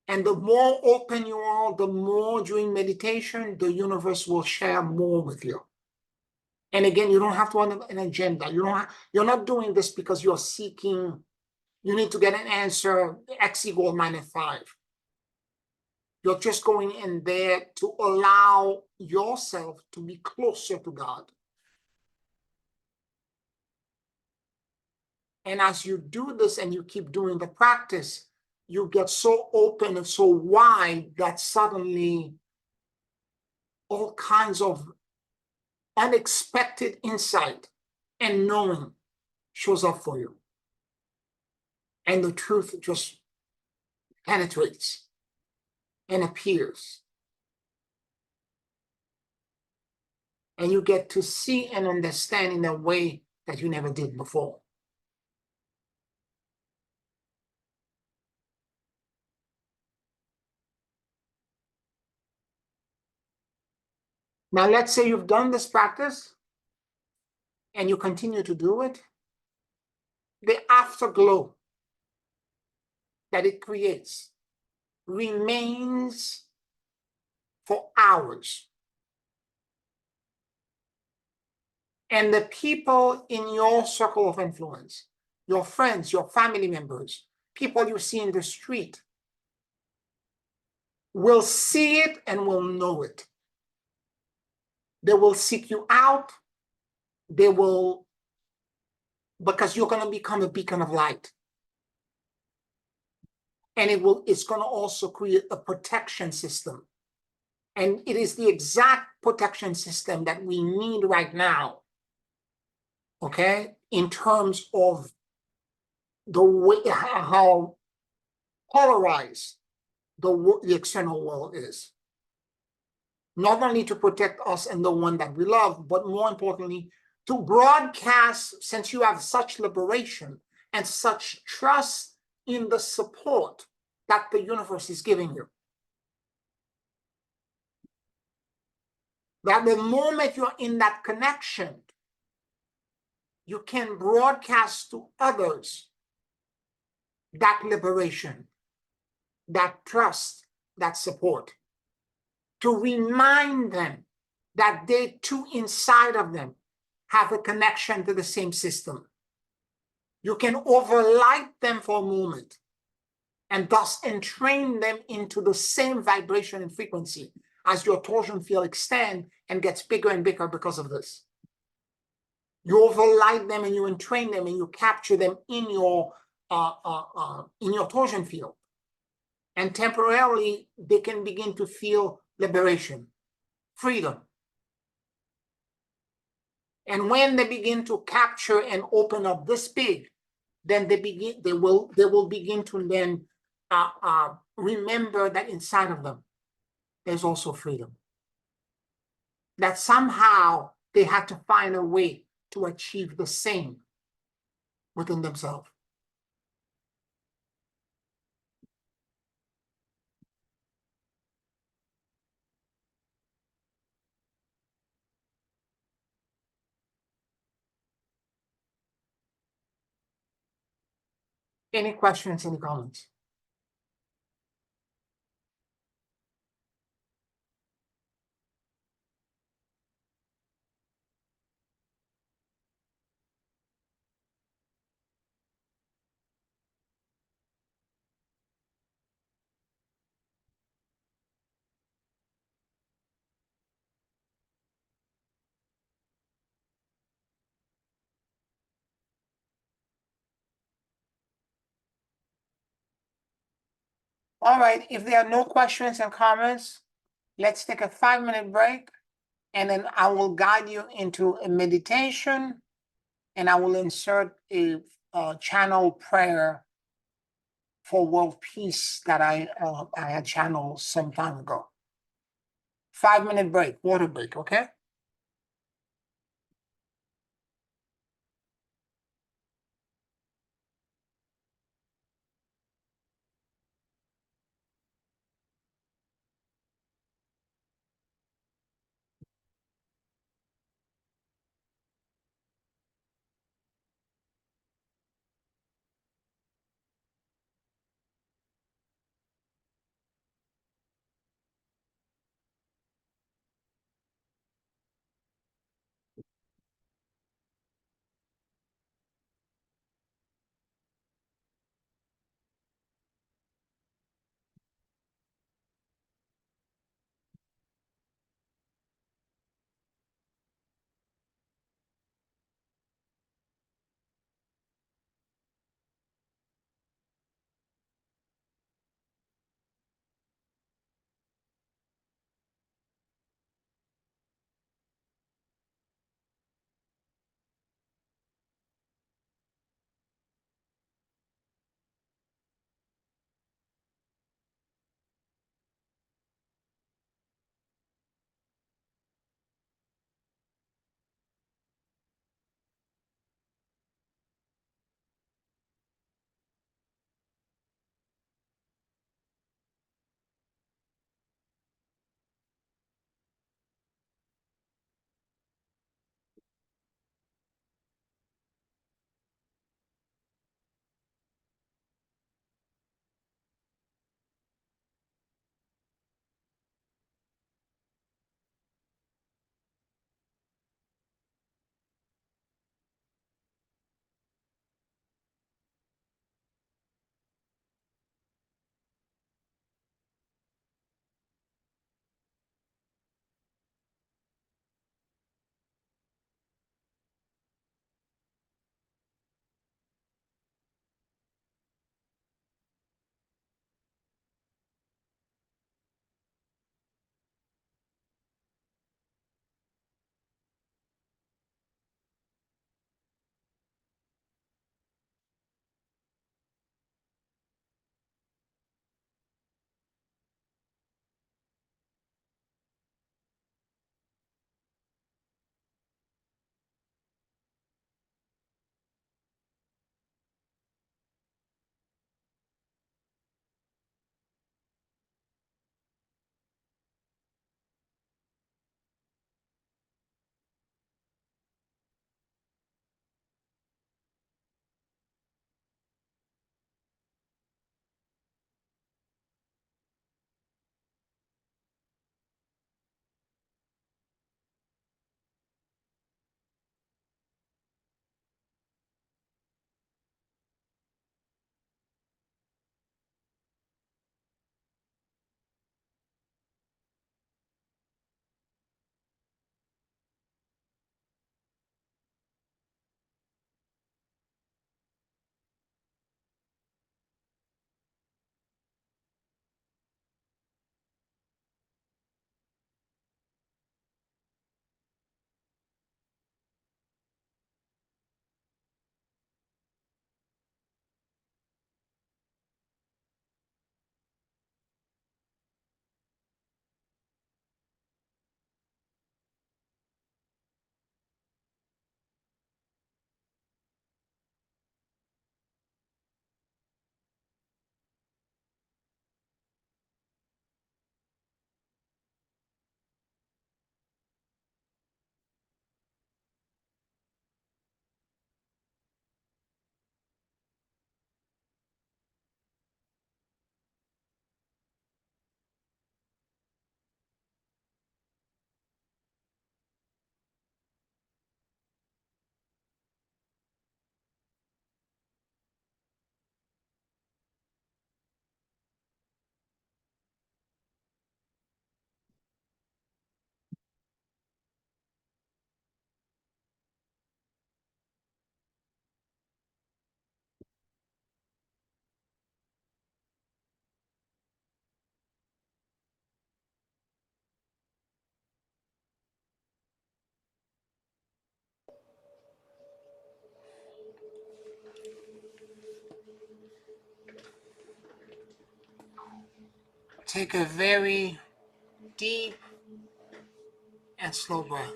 And the more open you are, the more during meditation, the universe will share more with you. And again, you don't have to have an agenda. You're not doing this because you're seeking, you need to get an answer, X equals -5. You're just going in there to allow yourself to be closer to God. And as you do this and you keep doing the practice, you get so open and so wide that suddenly all kinds of unexpected insight and knowing shows up for you. And the truth just penetrates and appears. And you get to see and understand in a way that you never did before. Now, let's say you've done this practice and you continue to do it. The afterglow that it creates remains for hours. And the people in your circle of influence, your friends, your family members, people you see in the street, will see it and will know it. They will seek you out. They will, because you're going to become a beacon of light. And it's going to also create a protection system. And it is the exact protection system that we need right now, okay, in terms of the way how polarized the external world is. Not only to protect us and the one that we love, but more importantly, to broadcast, since you have such liberation and such trust in the support that the universe is giving you, that the moment you're in that connection, you can broadcast to others that liberation, that trust, that support, to remind them that they too inside of them have a connection to the same system. You can overlight them for a moment and thus entrain them into the same vibration and frequency as your torsion field extend and gets bigger and bigger because of this. You overlight them and you entrain them and you capture them in your torsion field. And temporarily, they can begin to feel liberation, freedom. And when they begin to capture and open up this big, then they will begin to then remember that inside of them, there's also freedom. That somehow they had to find a way to achieve the same within themselves. Any questions, any comments? All right, if there are no questions and comments, let's take a 5-minute break, and then I will guide you into a meditation, and I will insert a channel prayer for world peace that I had channeled some time ago. 5-minute break, water break, okay? Take a very deep and slow breath.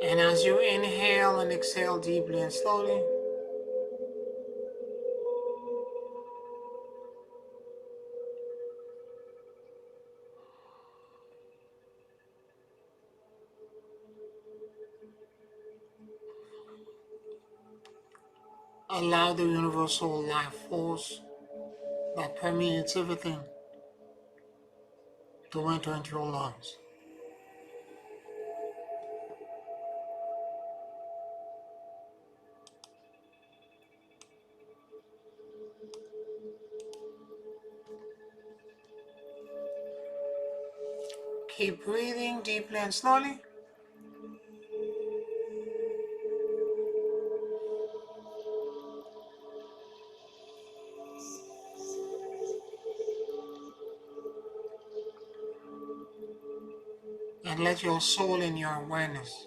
And as you inhale and exhale deeply and slowly, allow the universal life force that permeates everything to enter into your lungs. Keep breathing deeply and slowly. And let your soul and your awareness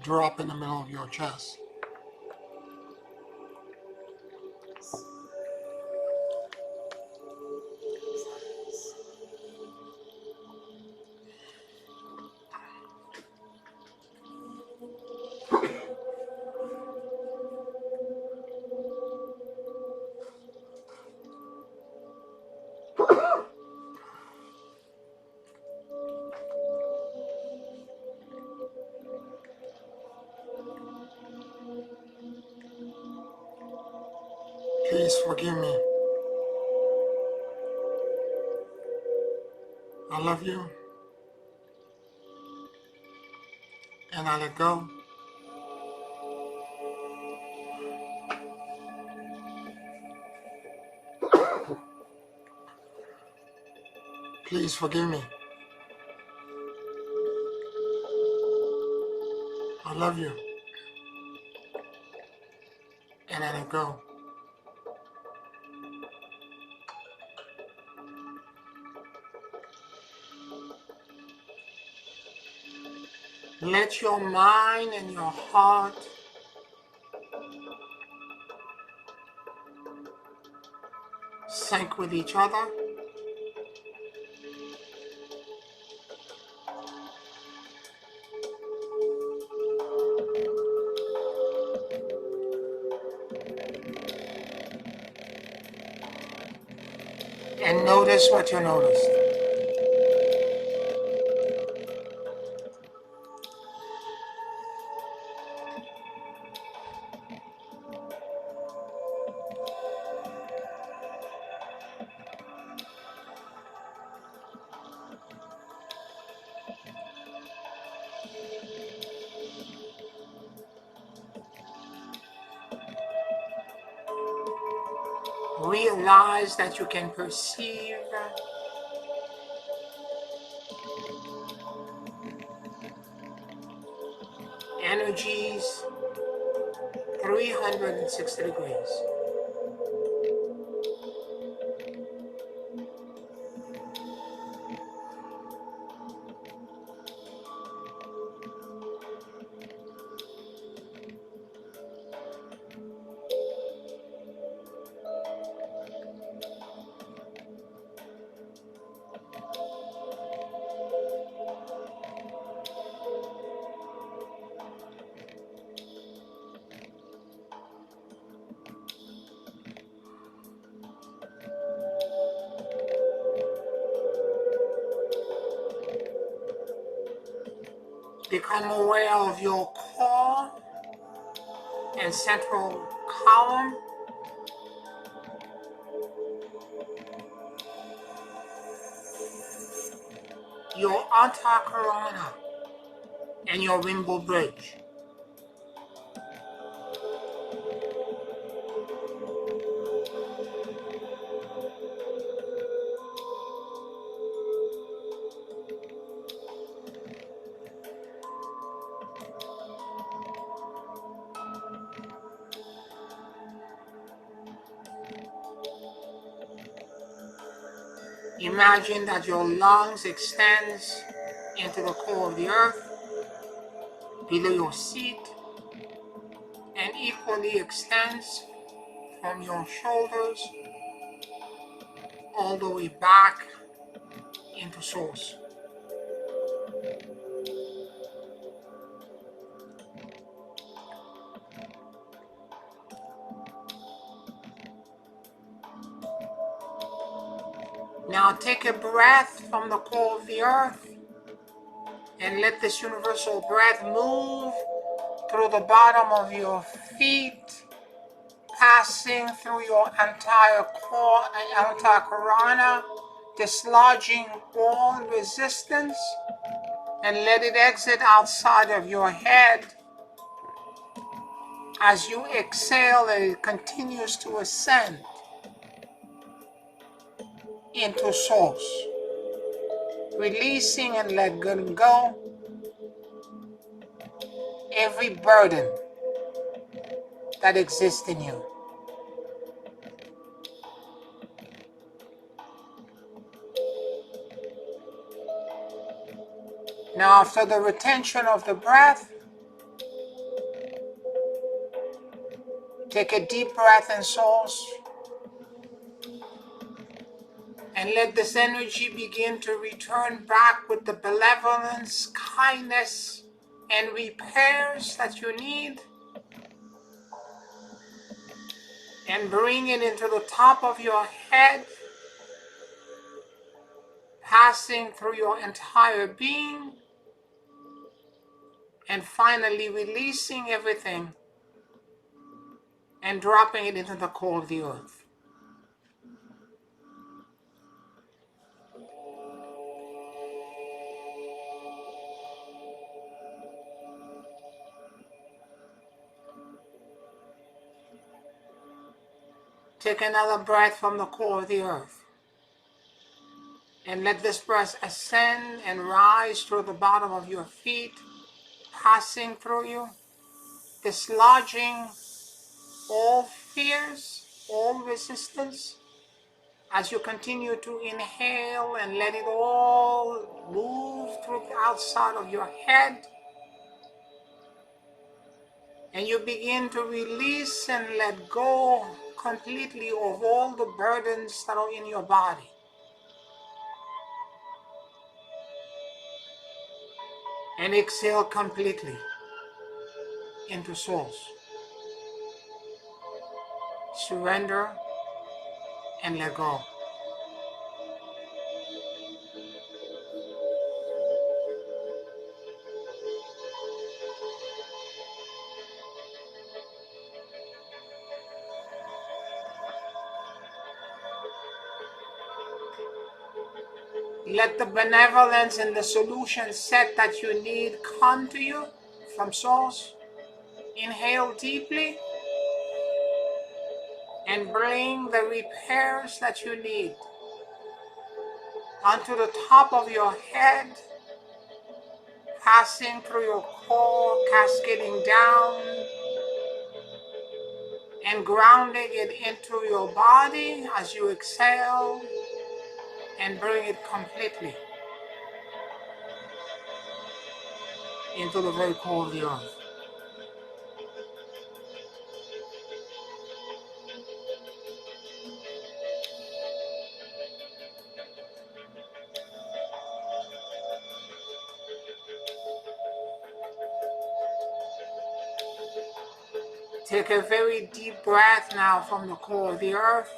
drop in the middle of your chest. Please forgive me. I love you. And I let go. Please forgive me. I love you. And I let go. Let your mind and your heart sync with each other. And notice what you noticed. Realize that you can perceive energies 360 degrees. Become aware of your core and central column, your antacorona, and your rainbow bridge. Imagine that your lungs extends into the core of the earth, below your seat, and equally extends from your shoulders all the way back into source. Now take a breath from the core of the earth and let this universal breath move through the bottom of your feet, passing through your entire core and entire corona, dislodging all resistance, and let it exit outside of your head. As you exhale, it continues to ascend into source, releasing and letting go every burden that exists in you. Now, after the retention of the breath, take a deep breath in source and let this energy begin to return back with the benevolence, kindness, and repairs that you need, and bring it into the top of your head, passing through your entire being, and finally releasing everything and dropping it into the core of the earth. Take another breath from the core of the earth. And let this breath ascend and rise through the bottom of your feet, passing through you, dislodging all fears, all resistance, as you continue to inhale and let it all move through the outside of your head. And you begin to release and let go completely of all the burdens that are in your body. And exhale completely into source. Surrender and let go. Let the benevolence and the solution set that you need come to you from source. Inhale deeply and bring the repairs that you need onto the top of your head, passing through your core, cascading down and grounding it into your body as you exhale and bring it completely into the very core of the earth. Take a very deep breath now from the core of the earth.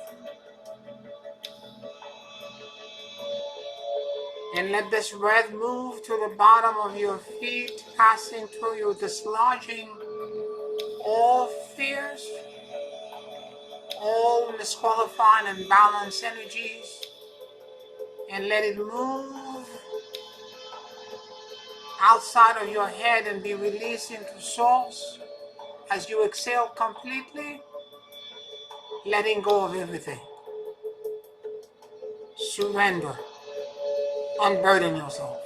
And let this breath move to the bottom of your feet, passing through you, dislodging all fears, all misqualified and balanced energies, and let it move outside of your head and be released into source as you exhale completely, letting go of everything. Surrender. Unburden yourself.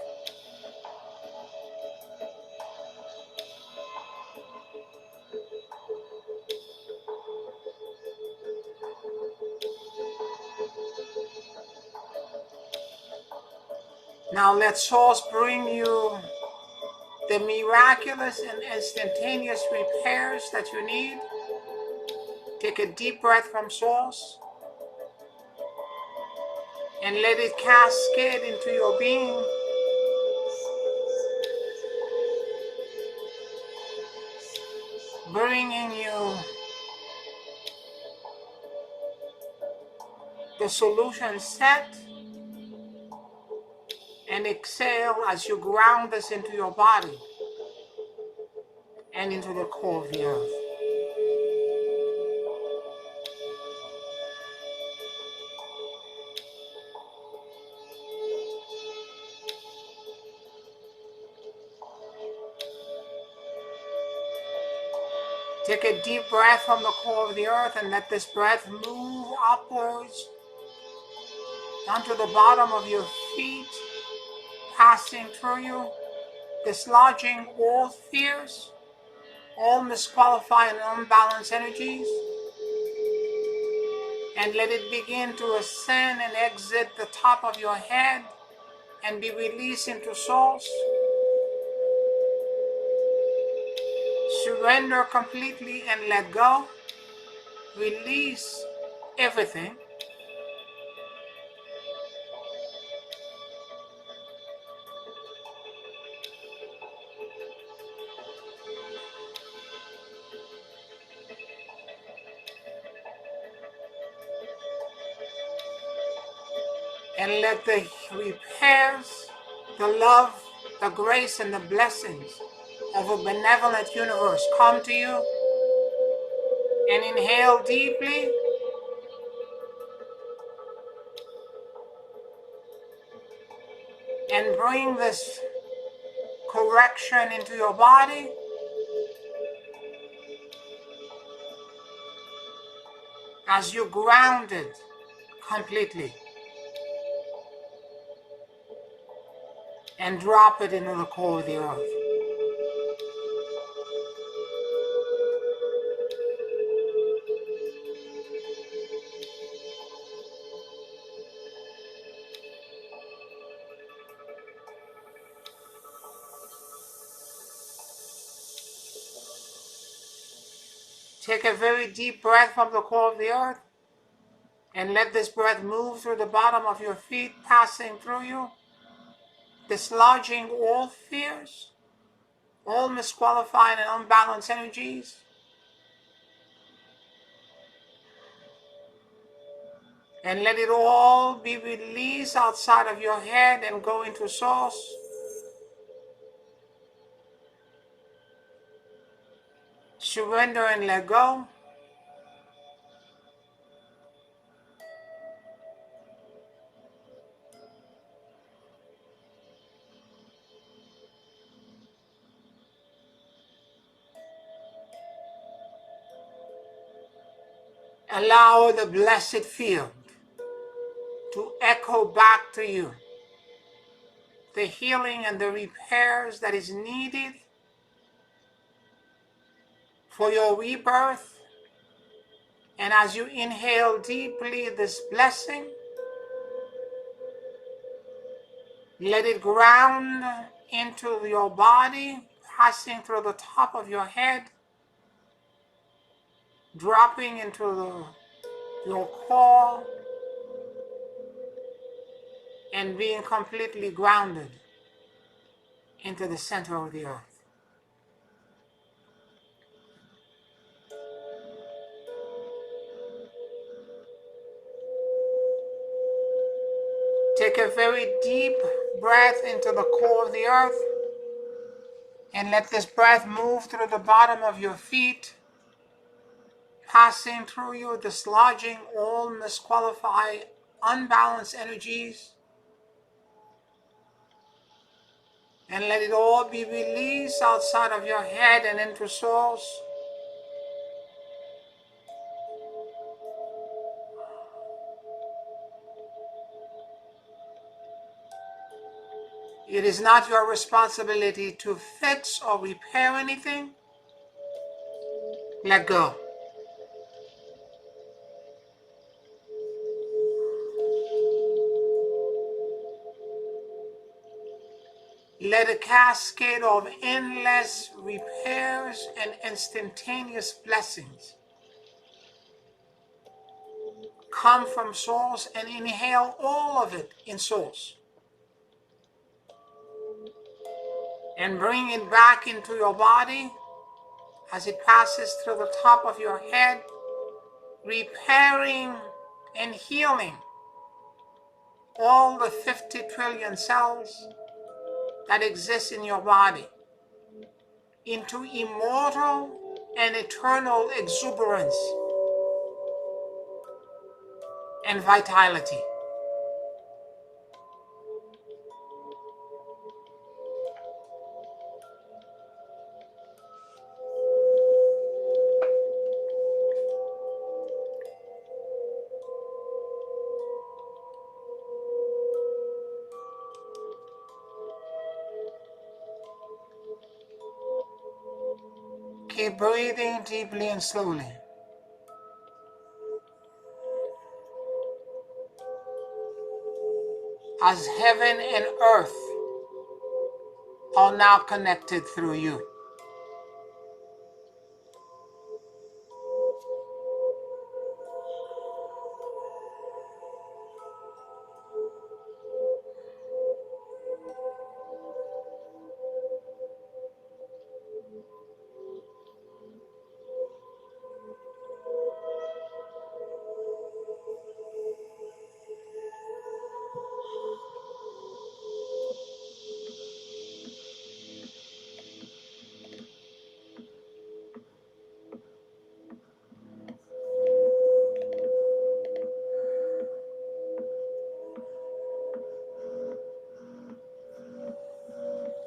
Now let Source bring you the miraculous and instantaneous repairs that you need. Take a deep breath from Source and let it cascade into your being. Bringing you the solution set, and exhale as you ground this into your body and into the core of the earth. Take a deep breath from the core of the earth and let this breath move upwards onto the bottom of your feet, passing through you, dislodging all fears, all misqualified and unbalanced energies, and let it begin to ascend and exit the top of your head and be released into Source. Surrender completely and let go. Release everything. And let the repairs, the love, the grace, and the blessings of a benevolent universe come to you. And inhale deeply. And bring this correction into your body. As you ground it completely. And drop it into the core of the earth. Take a very deep breath from the core of the earth and let this breath move through the bottom of your feet, passing through you, dislodging all fears, all misqualified and unbalanced energies. And let it all be released outside of your head and go into Source. Surrender and let go. Allow the blessed field to echo back to you the healing and the repairs that is needed for your rebirth. And as you inhale deeply this blessing, let it ground into your body, passing through the top of your head, dropping into your core, and being completely grounded into the center of the earth. Take a very deep breath into the core of the earth and let this breath move through the bottom of your feet, passing through you, dislodging all misqualified, unbalanced energies, and let it all be released outside of your head and into Source. It is not your responsibility to fix or repair anything. Let go. Let a cascade of endless repairs and instantaneous blessings come from source, and inhale all of it in source. And bring it back into your body as it passes through the top of your head, repairing and healing all the 50 trillion cells that exist in your body into immortal and eternal exuberance and vitality. Keep breathing deeply and slowly. As heaven and earth are now connected through you.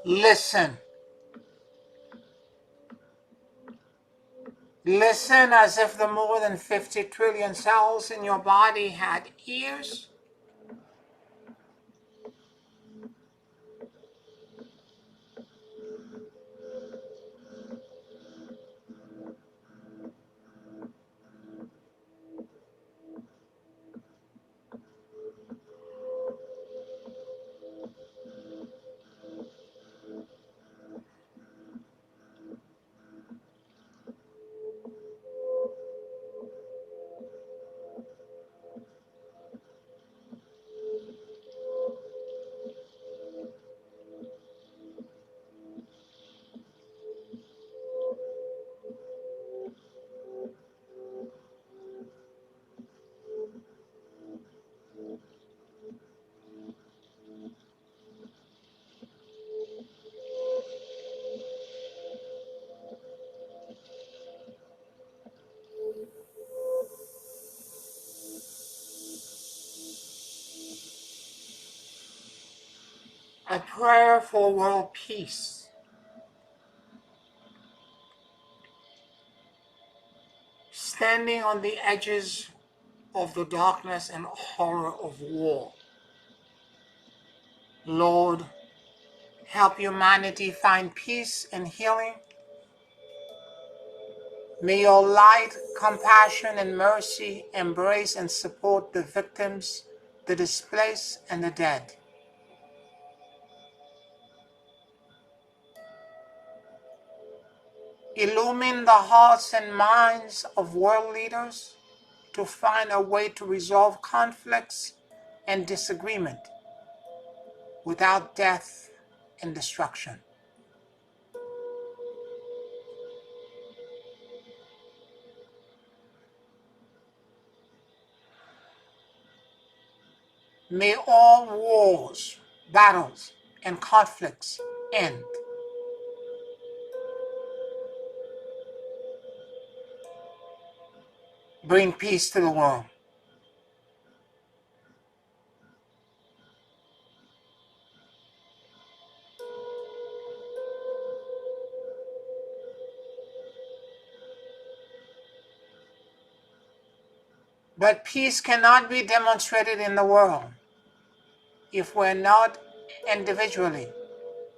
Listen. Listen as if the more than 50 trillion cells in your body had ears. A prayer for world peace. Standing on the edges of the darkness and horror of war. Lord, help humanity find peace and healing. May your light, compassion, and mercy embrace and support the victims, the displaced, and the dead. Illumine the hearts and minds of world leaders to find a way to resolve conflicts and disagreement without death and destruction. May all wars, battles, and conflicts end. Bring peace to the world. But peace cannot be demonstrated in the world if we're not individually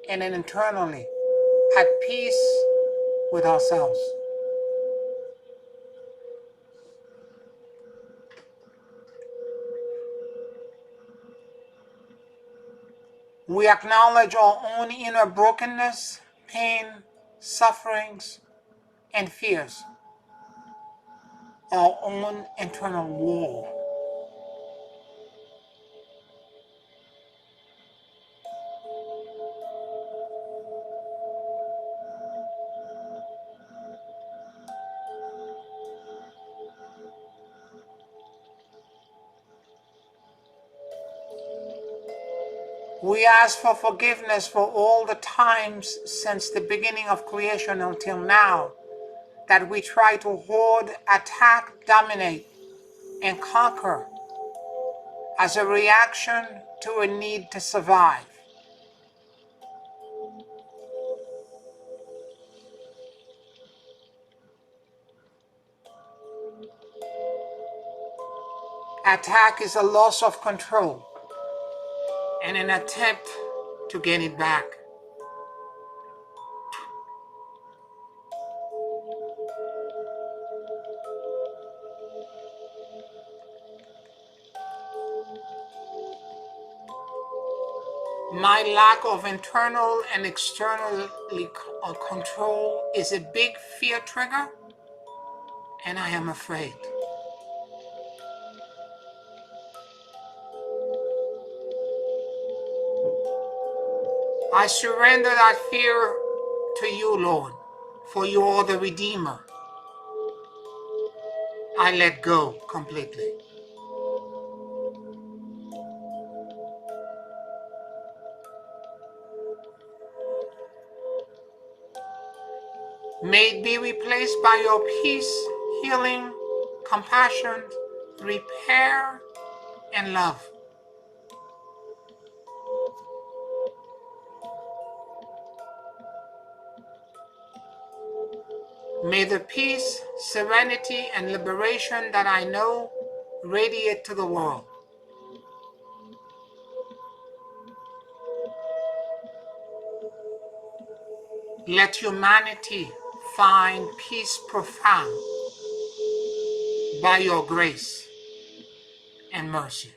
and internally at peace with ourselves. We acknowledge our own inner brokenness, pain, sufferings, and fears, our own internal war. We ask for forgiveness for all the times since the beginning of creation until now that we try to hoard, attack, dominate, and conquer as a reaction to a need to survive. Attack is a loss of control and an attempt to gain it back. My lack of internal and external control is a big fear trigger, and I am afraid. I surrender that fear to you, Lord, for you are the Redeemer. I let go completely. May it be replaced by your peace, healing, compassion, repair, and love. May the peace, serenity, and liberation that I know radiate to the world. Let humanity find peace profound by your grace and mercy.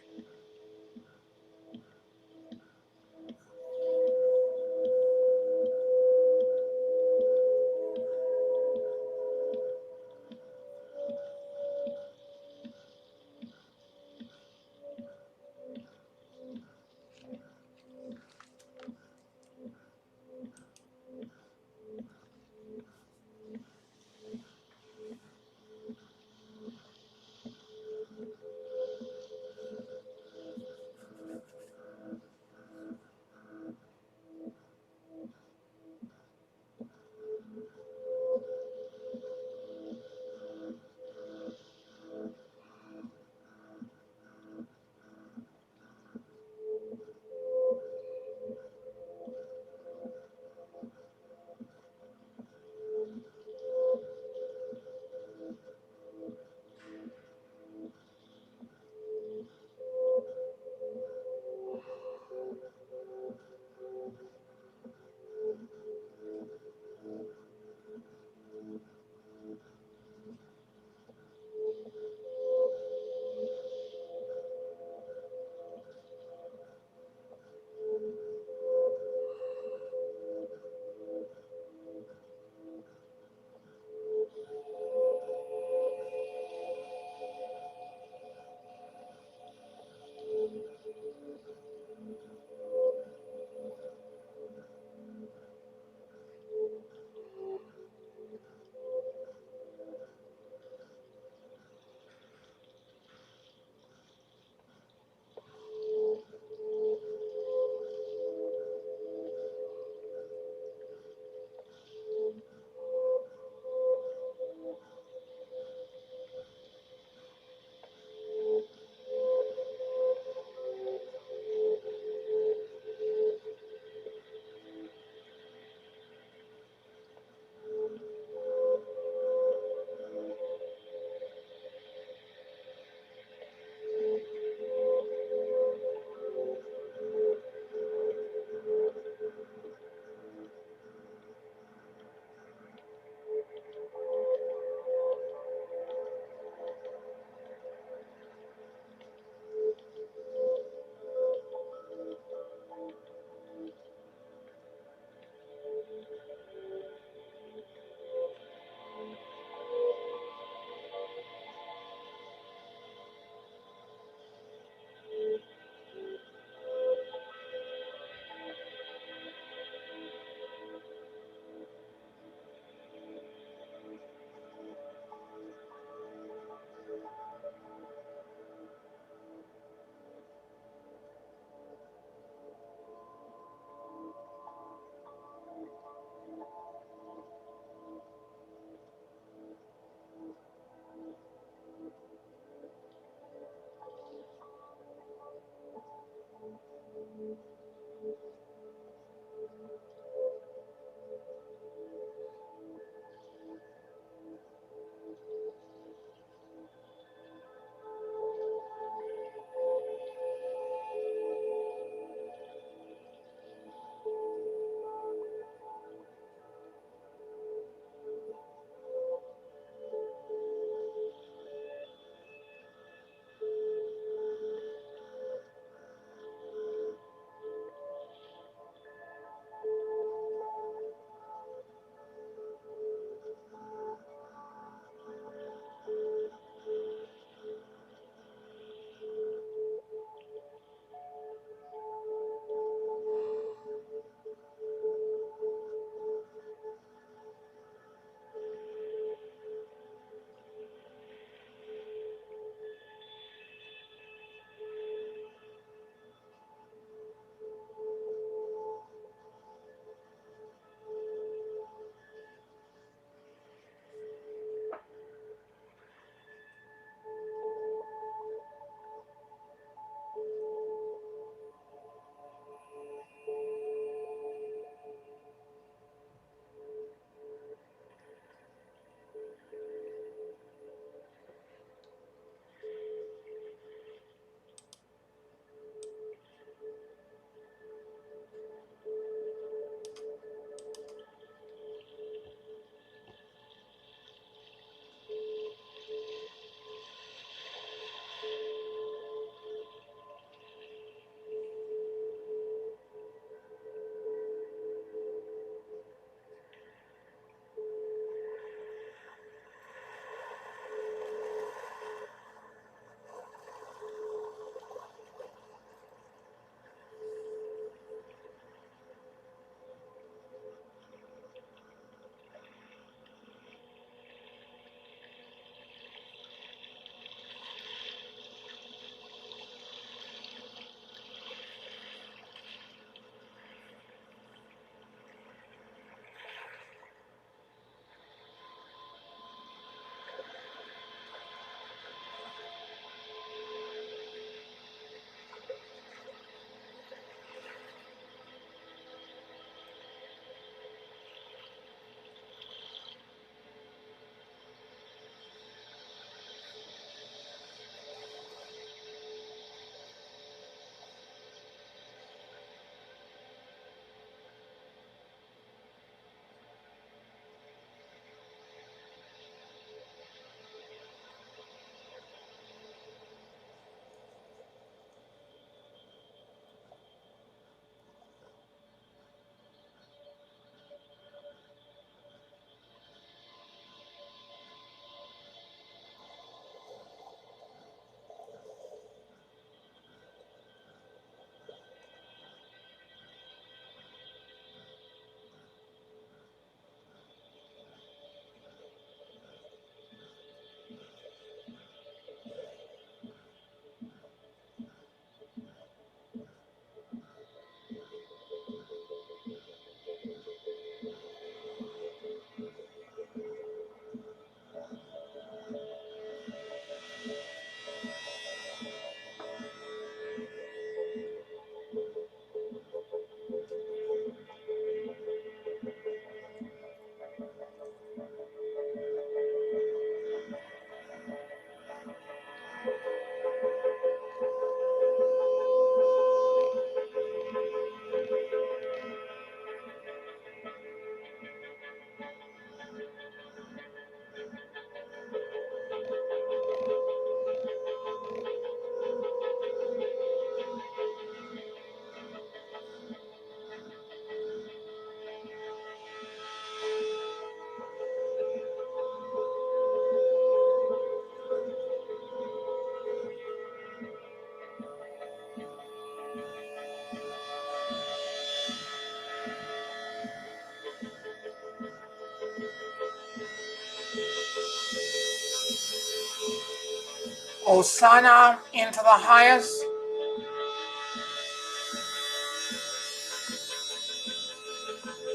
Hosanna into the highest.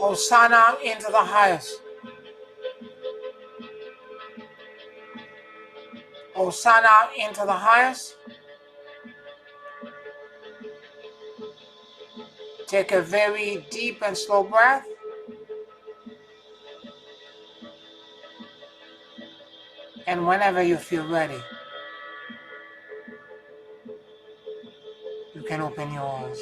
Hosanna into the highest. Hosanna into the highest. Take a very deep and slow breath. And whenever you feel ready, you can open your eyes.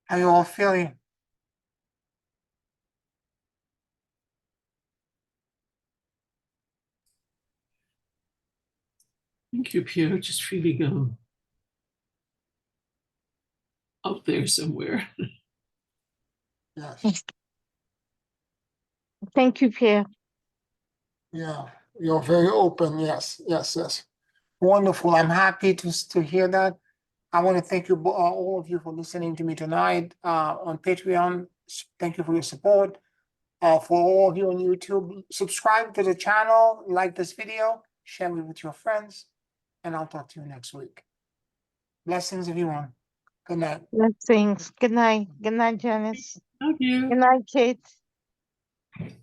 How you all feeling? Thank you, Pierre. Just feeling out there somewhere. Yes, Thank you, Pierre. yeah, you're very open. Yes, yes, yes. Wonderful. I'm happy to hear that. I want to thank you, all of you, for listening to me tonight on Patreon. Thank you for your support. For all of you on YouTube, subscribe to the channel, like this video, share it with your friends, and I'll talk to you next week. Blessings, everyone. Good night. Blessings. Good night. Good night, Janice. Love you. Good night, Kate.